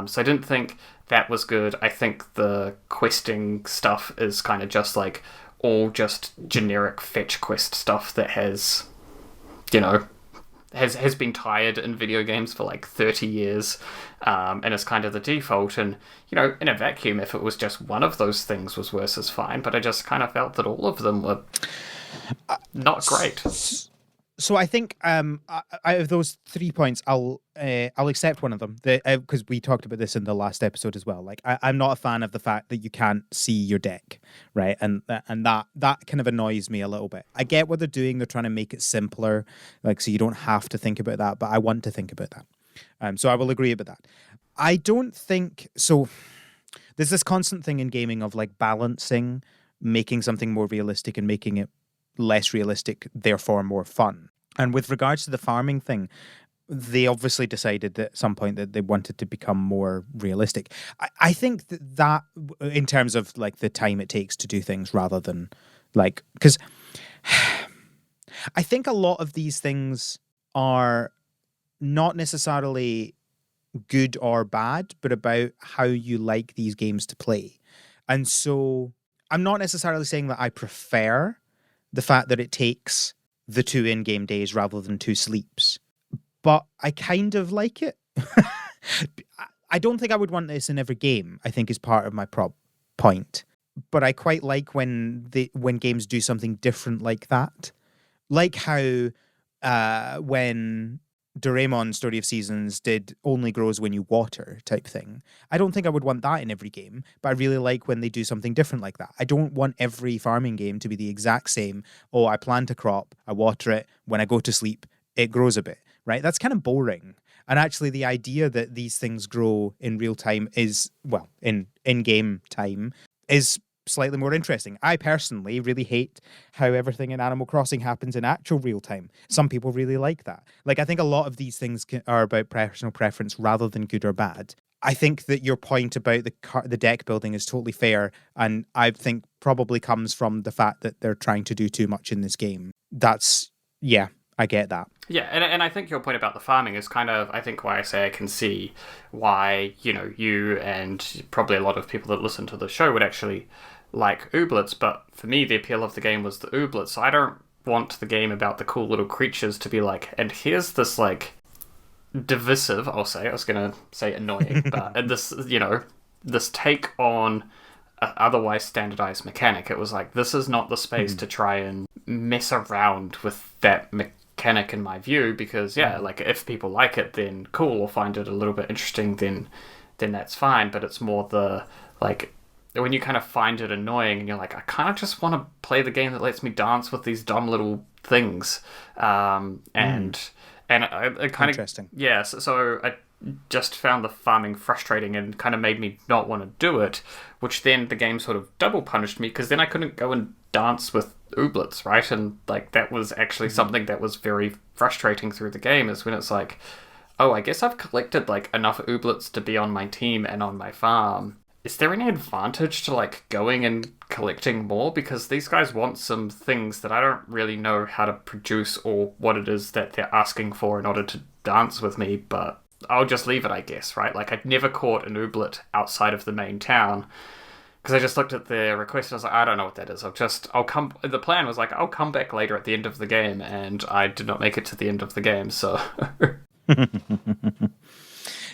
So I didn't think that was good. I think the questing stuff is kind of just like all just generic fetch quest stuff that has been tired in video games for like 30 years, and is kind of the default. And, in a vacuum, if it was just one of those things was worse is fine, but I just kind of felt that all of them were not great. So I think out of those 3 points, I'll accept one of them, because we talked about this in the last episode as well. Like I'm not a fan of the fact that you can't see your deck, right? And that kind of annoys me a little bit. I get what they're doing; they're trying to make it simpler, like so you don't have to think about that. But I want to think about that, so I will agree about that. I don't think so. There's this constant thing in gaming of like balancing, making something more realistic and making it less realistic, therefore more fun. And with regards to the farming thing, they obviously decided at some point that they wanted to become more realistic. I think that in terms of like the time it takes to do things, rather than like, because I think a lot of these things are not necessarily good or bad, but about how you like these games to play. And so I'm not necessarily saying that I prefer the fact that it takes the 2 in-game days rather than 2 sleeps, but I kind of like it. I don't think I would want this in every game, I think is part of my point. But I quite like when games do something different like that. Like how when Doraemon Story of Seasons did only grows when you water type thing. I don't think I would want that in every game, but I really like when they do something different like that. I don't want every farming game to be the exact same. Oh, I plant a crop, I water it, when I go to sleep, it grows a bit, right? That's kind of boring. And actually the idea that these things grow in real time is, well, in-game time, is slightly more interesting. I personally really hate how everything in Animal Crossing happens in actual real time. Some people really like that. Like, I think a lot of these things are about personal preference rather than good or bad. I think that your point about the deck building is totally fair, and I think probably comes from the fact that they're trying to do too much in this game. Yeah, I get that. Yeah, and I think your point about the farming is kind of, I think, why I say I can see why, you and probably a lot of people that listen to the show would actually like Ooblets, but for me, the appeal of the game was the Ooblets, so I don't want the game about the cool little creatures to be like, and here's this, like, divisive, I was going to say annoying, but and this, this take on an otherwise standardized mechanic. It was like, this is not the space to try and mess around with that mechanic in my view, because, like, if people like it, then cool, or find it a little bit interesting, then that's fine, but it's more the, like, when you kind of find it annoying and you're like, I kind of just want to play the game that lets me dance with these dumb little things. And I kind of... Interesting. Yeah, so I just found the farming frustrating and kind of made me not want to do it, which then the game sort of double punished me, because then I couldn't go and dance with Ooblets, right? And, like, that was actually something that was very frustrating through the game, is when it's like, oh, I guess I've collected, like, enough Ooblets to be on my team and on my farm. Is there any advantage to, like, going and collecting more? Because these guys want some things that I don't really know how to produce or what it is that they're asking for in order to dance with me, but I'll just leave it, I guess, right? Like, I'd never caught an Ooblet outside of the main town, because I just looked at the request and I was like, I don't know what that is. The plan was like, I'll come back later at the end of the game, and I did not make it to the end of the game, so...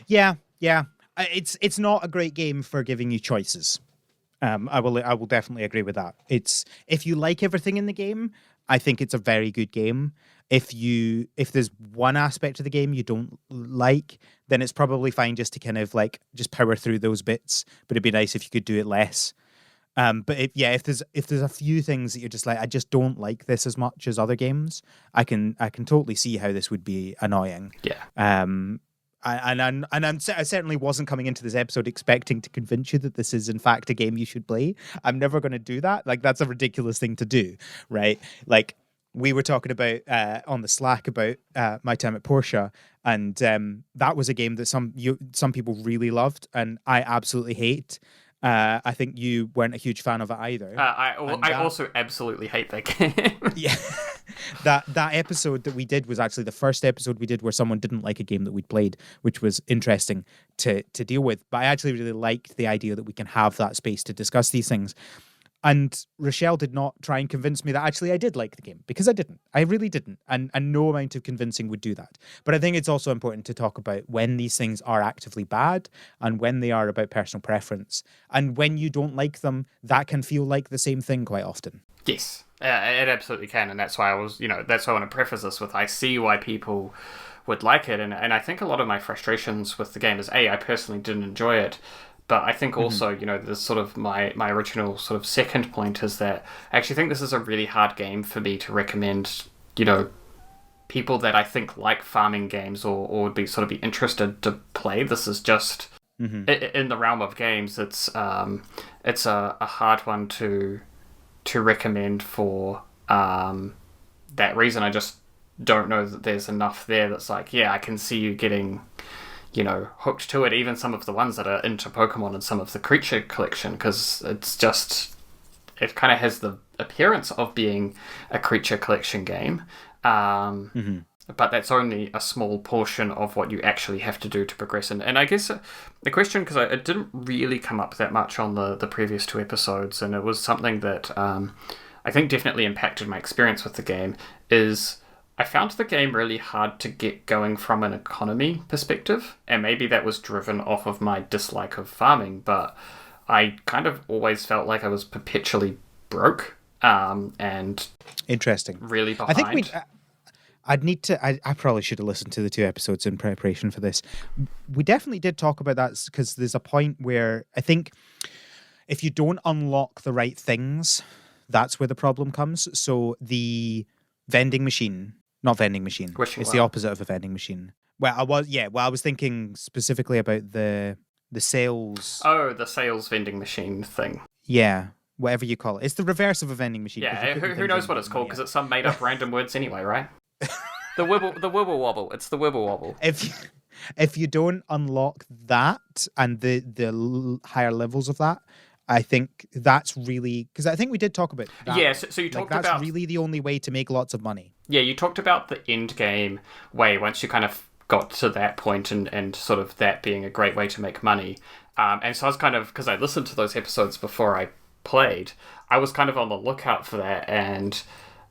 Yeah. It's not a great game for giving you choices. I will definitely agree with that. If you like everything in the game, I think it's a very good game. If there's one aspect of the game you don't like, then it's probably fine just to kind of, like, just power through those bits. But it'd be nice if you could do it less. But if there's a few things that you're just like, I just don't like this as much as other games, I can totally see how this would be annoying. Yeah. I certainly wasn't coming into this episode expecting to convince you that this is in fact a game you should play. I'm never going to do that. Like, that's a ridiculous thing to do, right? Like, we were talking about on the Slack about my time at Porsche, and that was a game that some people really loved, and I absolutely hate. I think you weren't a huge fan of it either. I also absolutely hate that game. Yeah. That episode that we did was actually the first episode we did where someone didn't like a game that we'd played, which was interesting to deal with. But I actually really liked the idea that we can have that space to discuss these things. And Rochelle did not try and convince me that actually I did like the game, because I didn't. I really didn't. And no amount of convincing would do that. But I think it's also important to talk about when these things are actively bad and when they are about personal preference. And when you don't like them, that can feel like the same thing quite often. Yes, it absolutely can. And that's why that's why I want to preface this with, I see why people would like it. And I think a lot of my frustrations with the game is, I personally didn't enjoy it. But I think also, there's sort of my original sort of second point is that I actually think this is a really hard game for me to recommend, people that I think like farming games or would be sort of be interested to play. This is just, in the realm of games, it's a hard one to recommend for that reason. I just don't know that there's enough there that's like, I can see you getting... hooked to it, even some of the ones that are into Pokemon and some of the creature collection, because it kind of has the appearance of being a creature collection game, but that's only a small portion of what you actually have to do to progress. And I guess the question, because it didn't really come up that much on the previous two episodes, and it was something that I think definitely impacted my experience with the game, is... I found the game really hard to get going from an economy perspective, and maybe that was driven off of my dislike of farming, but I kind of always felt like I was perpetually broke, and interesting, really behind. I think I'd need to... I probably should have listened to the two episodes in preparation for this. We definitely did talk about that, because there's a point where I think if you don't unlock the right things, that's where the problem comes. So the vending machine... Not vending machine. It's the opposite of a vending machine. Well, I was thinking specifically about the sales. Oh, the sales vending machine thing. Yeah, whatever you call it. It's the reverse of a vending machine. Yeah, who knows what it's called, because it's some made up random words anyway, right? The wibble wobble. It's the wibble wobble. If you don't unlock that and the higher levels of that, I think that's really, because I think we did talk about that. Yeah, so you talked that's about... really the only way to make lots of money. Yeah, you talked about the end game way once you kind of got to that point and sort of that being a great way to make money. And so I was kind of, because I listened to those episodes before I played, I was kind of on the lookout for that, and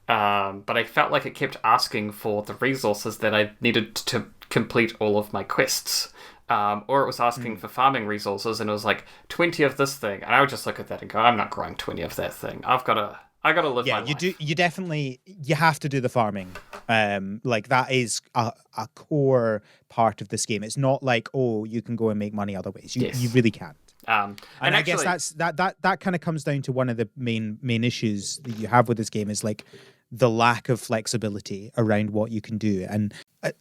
but I felt like it kept asking for the resources that I needed to complete all of my quests. Or it was asking for farming resources, and it was like 20 of this thing, and I would just look at that and go, I'm not growing 20 of that thing. I gotta live my life. You definitely, you have to do the farming. Like that is a core part of this game. It's not like, oh, you can go and make money other ways. You really can't. And I actually, guess that kind of comes down to one of the main issues that you have with this game is like the lack of flexibility around what you can do. And I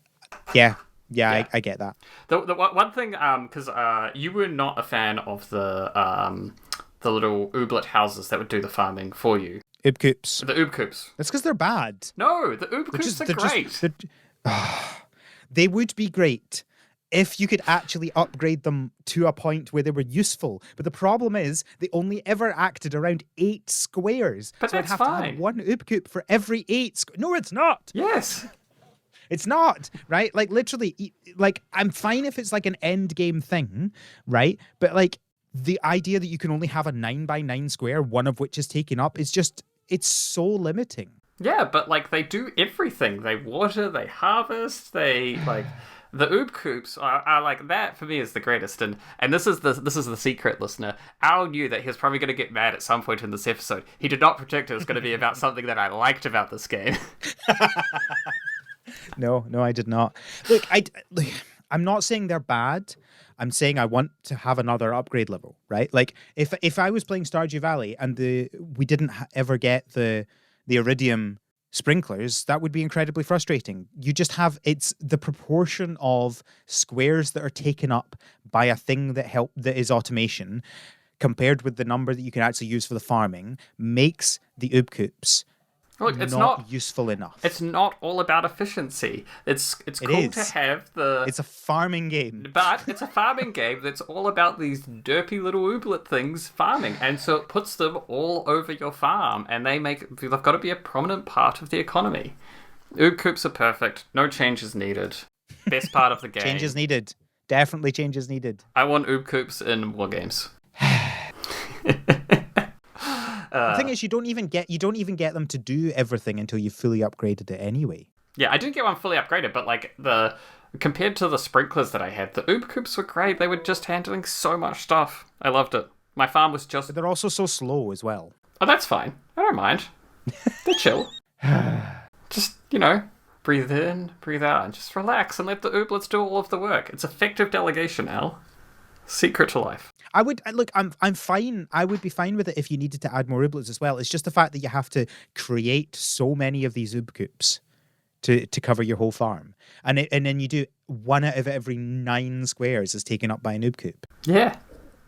get that. The one thing, because you were not a fan of the little ooblet houses that would do the farming for you. Oobcoops. The oobcoops. That's because they're bad. No, the oobcoops are great. They would be great if you could actually upgrade them to a point where they were useful. But the problem is they only ever acted around 8 squares. But so that's I'd have fine. to have one oobcoop for every 8 No, it's not. Yes. It's not, right? Like, literally, like, I'm fine if it's like an end game thing, right? But like, the idea that you can only have a 9x9 square, one of which is taken up, is just, it's so limiting. Yeah, but like, they do everything. They water, they harvest, they like... The oobcoops are like, that for me is the greatest, and this is the secret, listener. Al knew that he was probably going to get mad at some point in this episode. He did not predict it was going to be about something that I liked about this game. No, I did not. Look, I'm not saying they're bad. I'm saying I want to have another upgrade level, right? Like, if I was playing Stardew Valley and we didn't ever get the iridium sprinklers, that would be incredibly frustrating. You just have, it's the proportion of squares that are taken up by a thing that is automation compared with the number that you can actually use for the farming makes the oobcoops not useful enough. It's not all about efficiency. It's cool to have the... It's a farming game. But it's a farming game that's all about these derpy little ooblet things farming. And so it puts them all over your farm. And they've got to be a prominent part of the economy. Oobcoops are perfect. No changes needed. Best part of the game. Changes needed. Definitely changes needed. I want oobcoops in war games. The thing is, you don't even get them to do everything until you've fully upgraded it anyway. Yeah, I didn't get one fully upgraded, but like compared to the sprinklers that I had, the oobcoops were great. They were just handling so much stuff. I loved it. My farm was just... But they're also so slow as well. Oh, that's fine. I don't mind. They're chill. Just, breathe in, breathe out, and just relax and let the ooblets do all of the work. It's effective delegation, Al. Secret to life. I'm fine. I would be fine with it if you needed to add more ooblets as well. It's just the fact that you have to create so many of these oobcoops to cover your whole farm, and then you do 1 out of every 9 squares is taken up by an oobcoop. Yeah,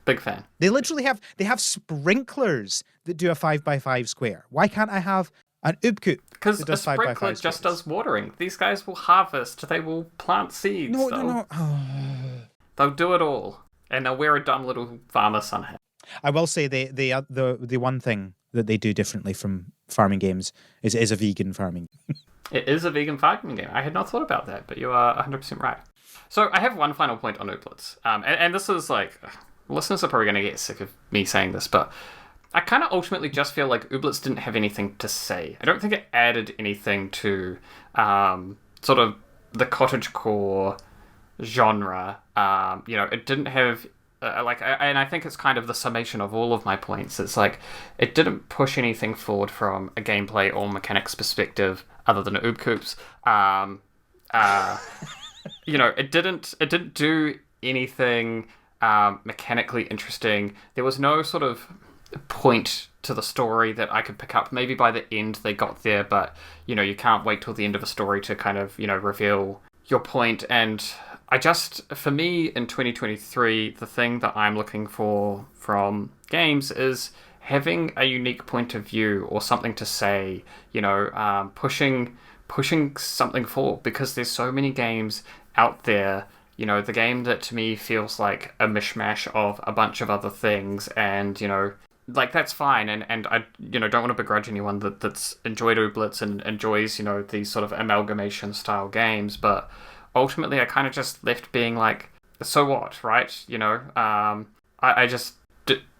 big fan. They literally have sprinklers that do a 5x5 square. Why can't I have an oobcoop? Because a sprinkler just does watering. These guys will harvest. They will plant seeds. No. They'll do it all. And they'll wear a dumb little farmer sun hat. I will say the one thing that they do differently from farming games is it is a vegan farming. It is a vegan farming game. I had not thought about that, but you are 100% right. So I have one final point on ooblets. And this is like, listeners are probably going to get sick of me saying this, but I kind of ultimately just feel like ooblets didn't have anything to say. I don't think it added anything to sort of the cottagecore genre. It didn't have and I think it's kind of the summation of all of my points. It's like it didn't push anything forward from a gameplay or mechanics perspective other than oobcoops. It didn't do anything mechanically interesting. There was no sort of point to the story that I could pick up. Maybe by the end they got there, but you can't wait till the end of a story to kind of reveal your point. And for me in 2023, the thing that I'm looking for from games is having a unique point of view or something to say, pushing something forward, because there's so many games out there you know, the game that to me feels like a mishmash of a bunch of other things, and, you know, like, that's fine, and I, you know, don't want to begrudge anyone that's enjoyed Ooblets and enjoys, you know, these sort of amalgamation style games, but ultimately I kind of just left being like, so what, right? You know, I just,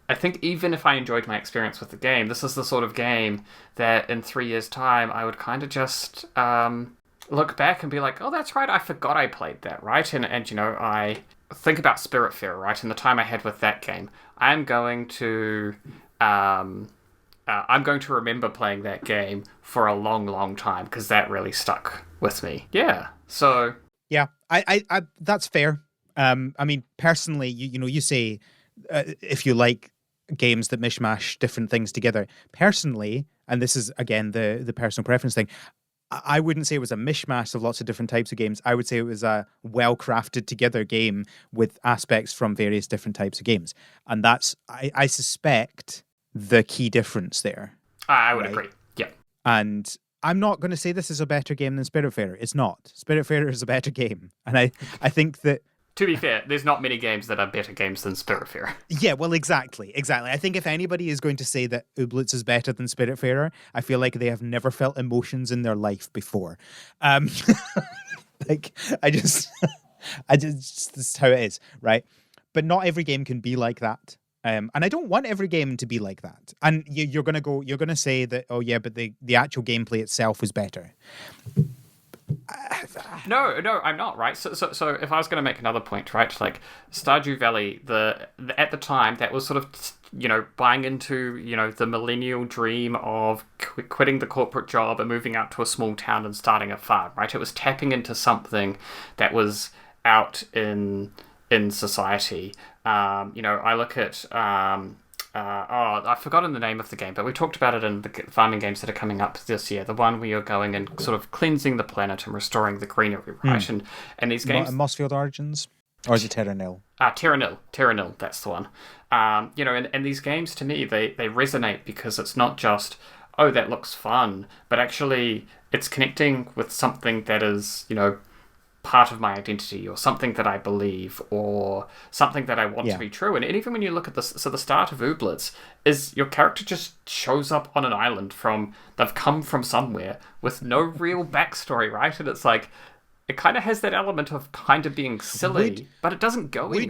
I think even if I enjoyed my experience with the game, this is the sort of game that in 3 years' time I would kind of just look back and be like, oh, that's right, I forgot I played that, right? And you know, I think about Spiritfarer, right, and the time I had with that game. I'm going to remember playing that game for a long, long time because that really stuck with me. Yeah. So Yeah, I that's fair. I mean, personally, you know, you say if you like games that mishmash different things together. Personally, and this is again the personal preference thing, I wouldn't say it was a mishmash of lots of different types of games. I would say it was a well-crafted together game with aspects from various different types of games. And that's, I suspect, the key difference there. I would agree. Yeah. And I'm not going to say this is a better game than Spiritfarer. It's not. Spiritfarer is a better game. And I think that... To be fair, there's not many games that are better games than Spiritfarer. Yeah, well, exactly. I think if anybody is going to say that Ooblets is better than Spiritfarer, I feel like they have never felt emotions in their life before. Like, I just, this is how it is, right? But not every game can be like that. And I don't want every game to be like that. And you're going to say that, oh yeah, but the actual gameplay itself was better. No, I'm not, right? So if I was going to make another point, right, like Stardew Valley, at the time that was sort of, you know, buying into, you know, the millennial dream of quitting the corporate job and moving out to a small town and starting a farm, right? It was tapping into something that was out in society. You know, I look at I've forgotten the name of the game, but we talked about it in the farming games that are coming up this year. The one where you're going and sort of cleansing the planet and restoring the greenery, right? And these games... Mossfield Origins? Or is it Terra Nil? Terra Nil, that's the one. You know, and these games, to me, they resonate because it's not just, oh, that looks fun, but actually it's connecting with something that is, you know, part of my identity, or something that I believe, or something that I want to be true. And even when you look at this, so the start of Ooblets is your character just shows up on an island they've come from somewhere with no real backstory, right? And it's like, it kind of has that element of kind of being silly, but it doesn't go anywhere.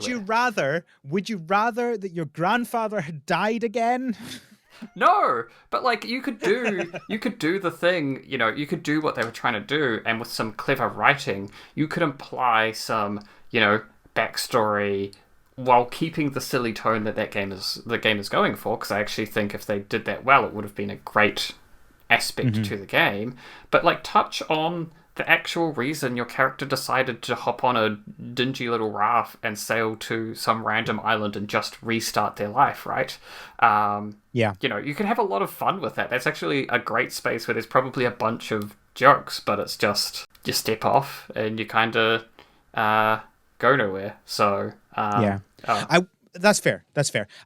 Would you rather that your grandfather had died again? No, but like you could do the thing, you know, you could do what they were trying to do, and with some clever writing, you could imply some, you know, backstory while keeping the silly tone that the game is going for. Because I actually think if they did that well, it would have been a great aspect to the game. But like touch on the actual reason your character decided to hop on a dingy little raft and sail to some random island and just restart their life, right? Yeah. You know, you can have a lot of fun with that. That's actually a great space where there's probably a bunch of jokes, but it's just you step off and you kind of go nowhere. So yeah. That's fair.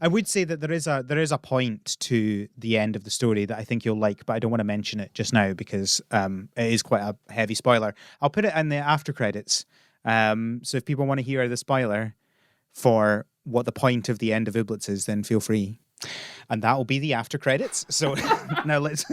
I would say that there is a point to the end of the story that I think you'll like, but I don't want to mention it just now because it is quite a heavy spoiler. I'll put it in the after credits. So if people want to hear the spoiler for what the point of the end of Ooblets is, then feel free. And that will be the after credits. So now let's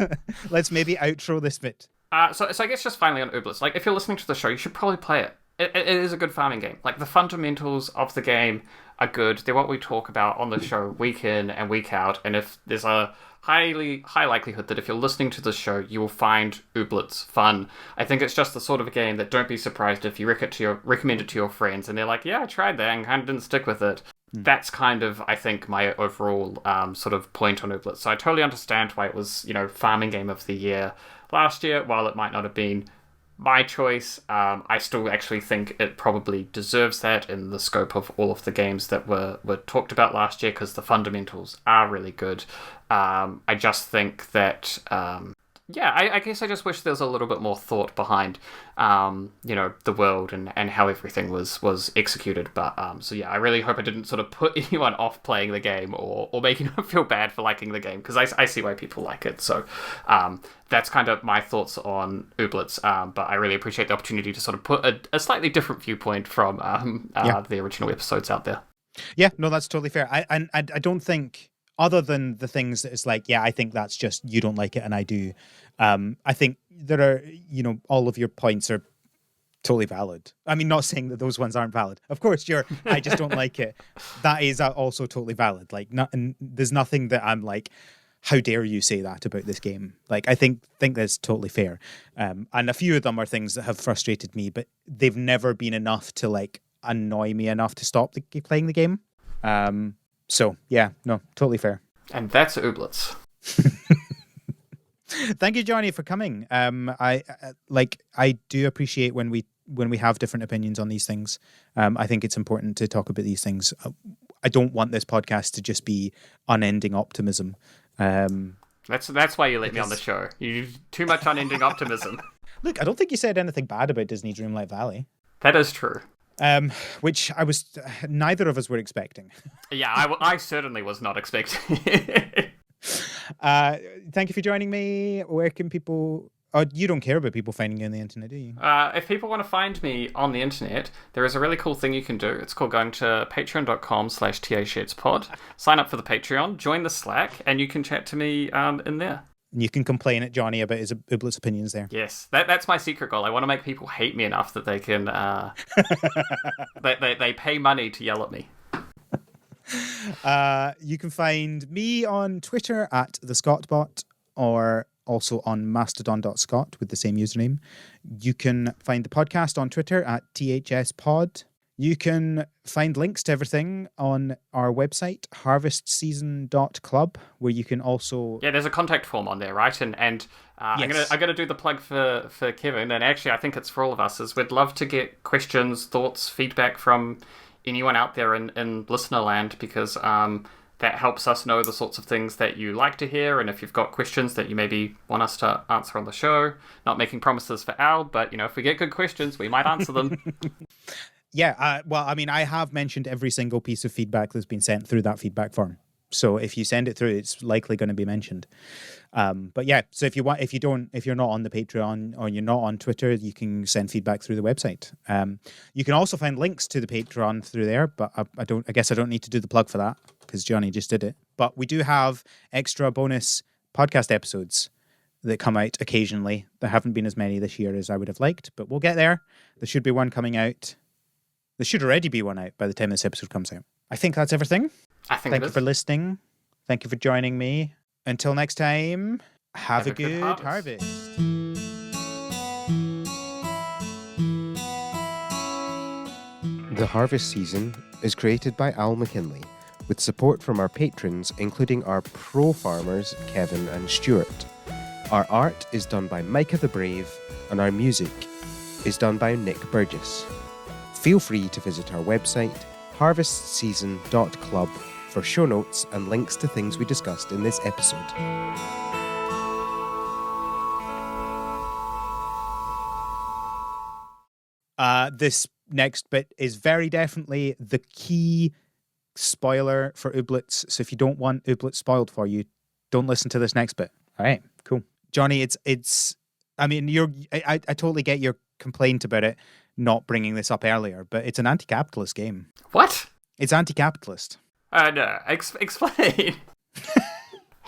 maybe outro this bit. So I guess just finally on Ooblets, like if you're listening to the show, you should probably play it. It is a good farming game. Like the fundamentals of the game are good. They're what we talk about on the show week in and week out. And if there's a high likelihood that if you're listening to the show, you will find Ooblets fun. I think it's just the sort of a game that don't be surprised if you recommend it to your friends and they're like, yeah, I tried that and kind of didn't stick with it. That's kind of, I think, my overall sort of point on Ooblets. So I totally understand why it was, you know, farming game of the year last year. While it might not have been my choice, I still actually think it probably deserves that in the scope of all of the games that were talked about last year, because the fundamentals are really good. I just think that yeah, I guess I just wish there was a little bit more thought behind, the world and how everything was executed. But so yeah, I really hope I didn't sort of put anyone off playing the game or make anyone feel bad for liking the game, because I see why people like it. So that's kind of my thoughts on Ooblets. But I really appreciate the opportunity to sort of put a slightly different viewpoint from the original episodes out there. Yeah, no, that's totally fair. I don't think, other than the things that it's like, yeah, I think that's just you don't like it and I do. I think there are, all of your points are totally valid. I mean, not saying that those ones aren't valid. Of course, I just don't like it. That is also totally valid. Like, there's nothing that I'm like, how dare you say that about this game? Like, I think that's totally fair. And a few of them are things that have frustrated me, but they've never been enough to like annoy me enough to stop playing the game. So yeah, no, totally fair. And that's Ooblets. Thank you, Jonnie, for coming. I do appreciate when we have different opinions on these things. I think it's important to talk about these things. I don't want this podcast to just be unending optimism. That's why you let me on the show. You too much unending optimism. Look, I don't think you said anything bad about Disney Dreamlight Valley. That is true. Which neither of us were expecting. Yeah, I certainly was not expecting. Thank you for joining me. Where can people... Oh, you don't care about people finding you on the internet, do you? If people want to find me on the internet, there is a really cool thing you can do. It's called going to patreon.com/TAShedspod. Sign up for the Patreon, join the Slack, and you can chat to me in there. And you can complain at Jonnie about his Ooblets opinions there. Yes, that's my secret goal. I want to make people hate me enough that they can... they pay money to yell at me. You can find me on Twitter at TheScottBot, or also on mastodon.scott with the same username. You can find the podcast on Twitter at THSPod. You can find links to everything on our website, harvestseason.club, where you can also... Yeah, there's a contact form on there, right? And yes. I'm gonna do the plug for Kevin, and actually I think it's for all of us, is we'd love to get questions, thoughts, feedback from anyone out there in listener land, because that helps us know the sorts of things that you like to hear, and if you've got questions that you maybe want us to answer on the show. Not making promises for Al, but if we get good questions, we might answer them. Yeah, well, I mean, I have mentioned every single piece of feedback that's been sent through that feedback form. So if you send it through, it's likely going to be mentioned. But yeah, so if you're not on the Patreon or you're not on Twitter, you can send feedback through the website. You can also find links to the Patreon through there, but I guess I don't need to do the plug for that because Jonnie just did it. But we do have extra bonus podcast episodes that come out occasionally. There haven't been as many this year as I would have liked, but we'll get there. There should be one coming out. There should already be one out by the time this episode comes out. I think that's everything. Thank you for listening. Thank you for joining me. Until next time, have a good harvest. The Harvest Season is created by Al McKinley, with support from our patrons, including our pro farmers, Kevin and Stuart. Our art is done by Micah the Brave, and our music is done by Nick Burgess. Feel free to visit our website, harvestseason.club, for show notes and links to things we discussed in this episode. This next bit is very definitely the key spoiler for Ooblets. So if you don't want Ooblets spoiled for you, don't listen to this next bit. All right, cool. Jonnie, it's. I mean, I totally get your complaint about it not bringing this up earlier, but it's an anti-capitalist game. What? It's anti-capitalist. No. Explain.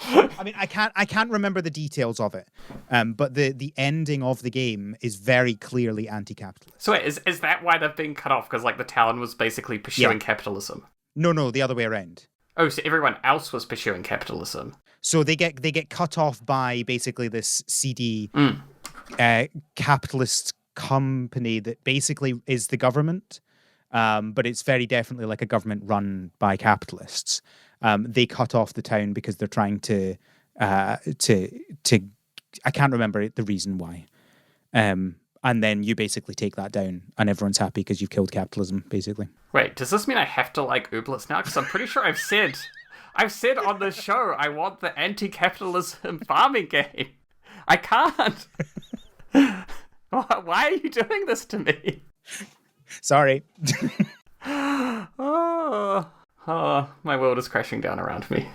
I mean, I can't remember the details of it, but the ending of the game is very clearly anti-capitalist. So wait, is that why they've been cut off? Because like the town was basically pursuing capitalism? No, the other way around. Oh, so everyone else was pursuing capitalism. So they get cut off by basically this seedy capitalist company that basically is the government, but it's very definitely like a government run by capitalists. They cut off the town because they're trying to I can't remember the reason why. And then you basically take that down and everyone's happy because you've killed capitalism, basically. Wait, does this mean I have to like Ooblets now? Because I'm pretty sure I've said on the show I want the anti-capitalism farming game. I can't. Why are you doing this to me? Sorry. Oh, my world is crashing down around me.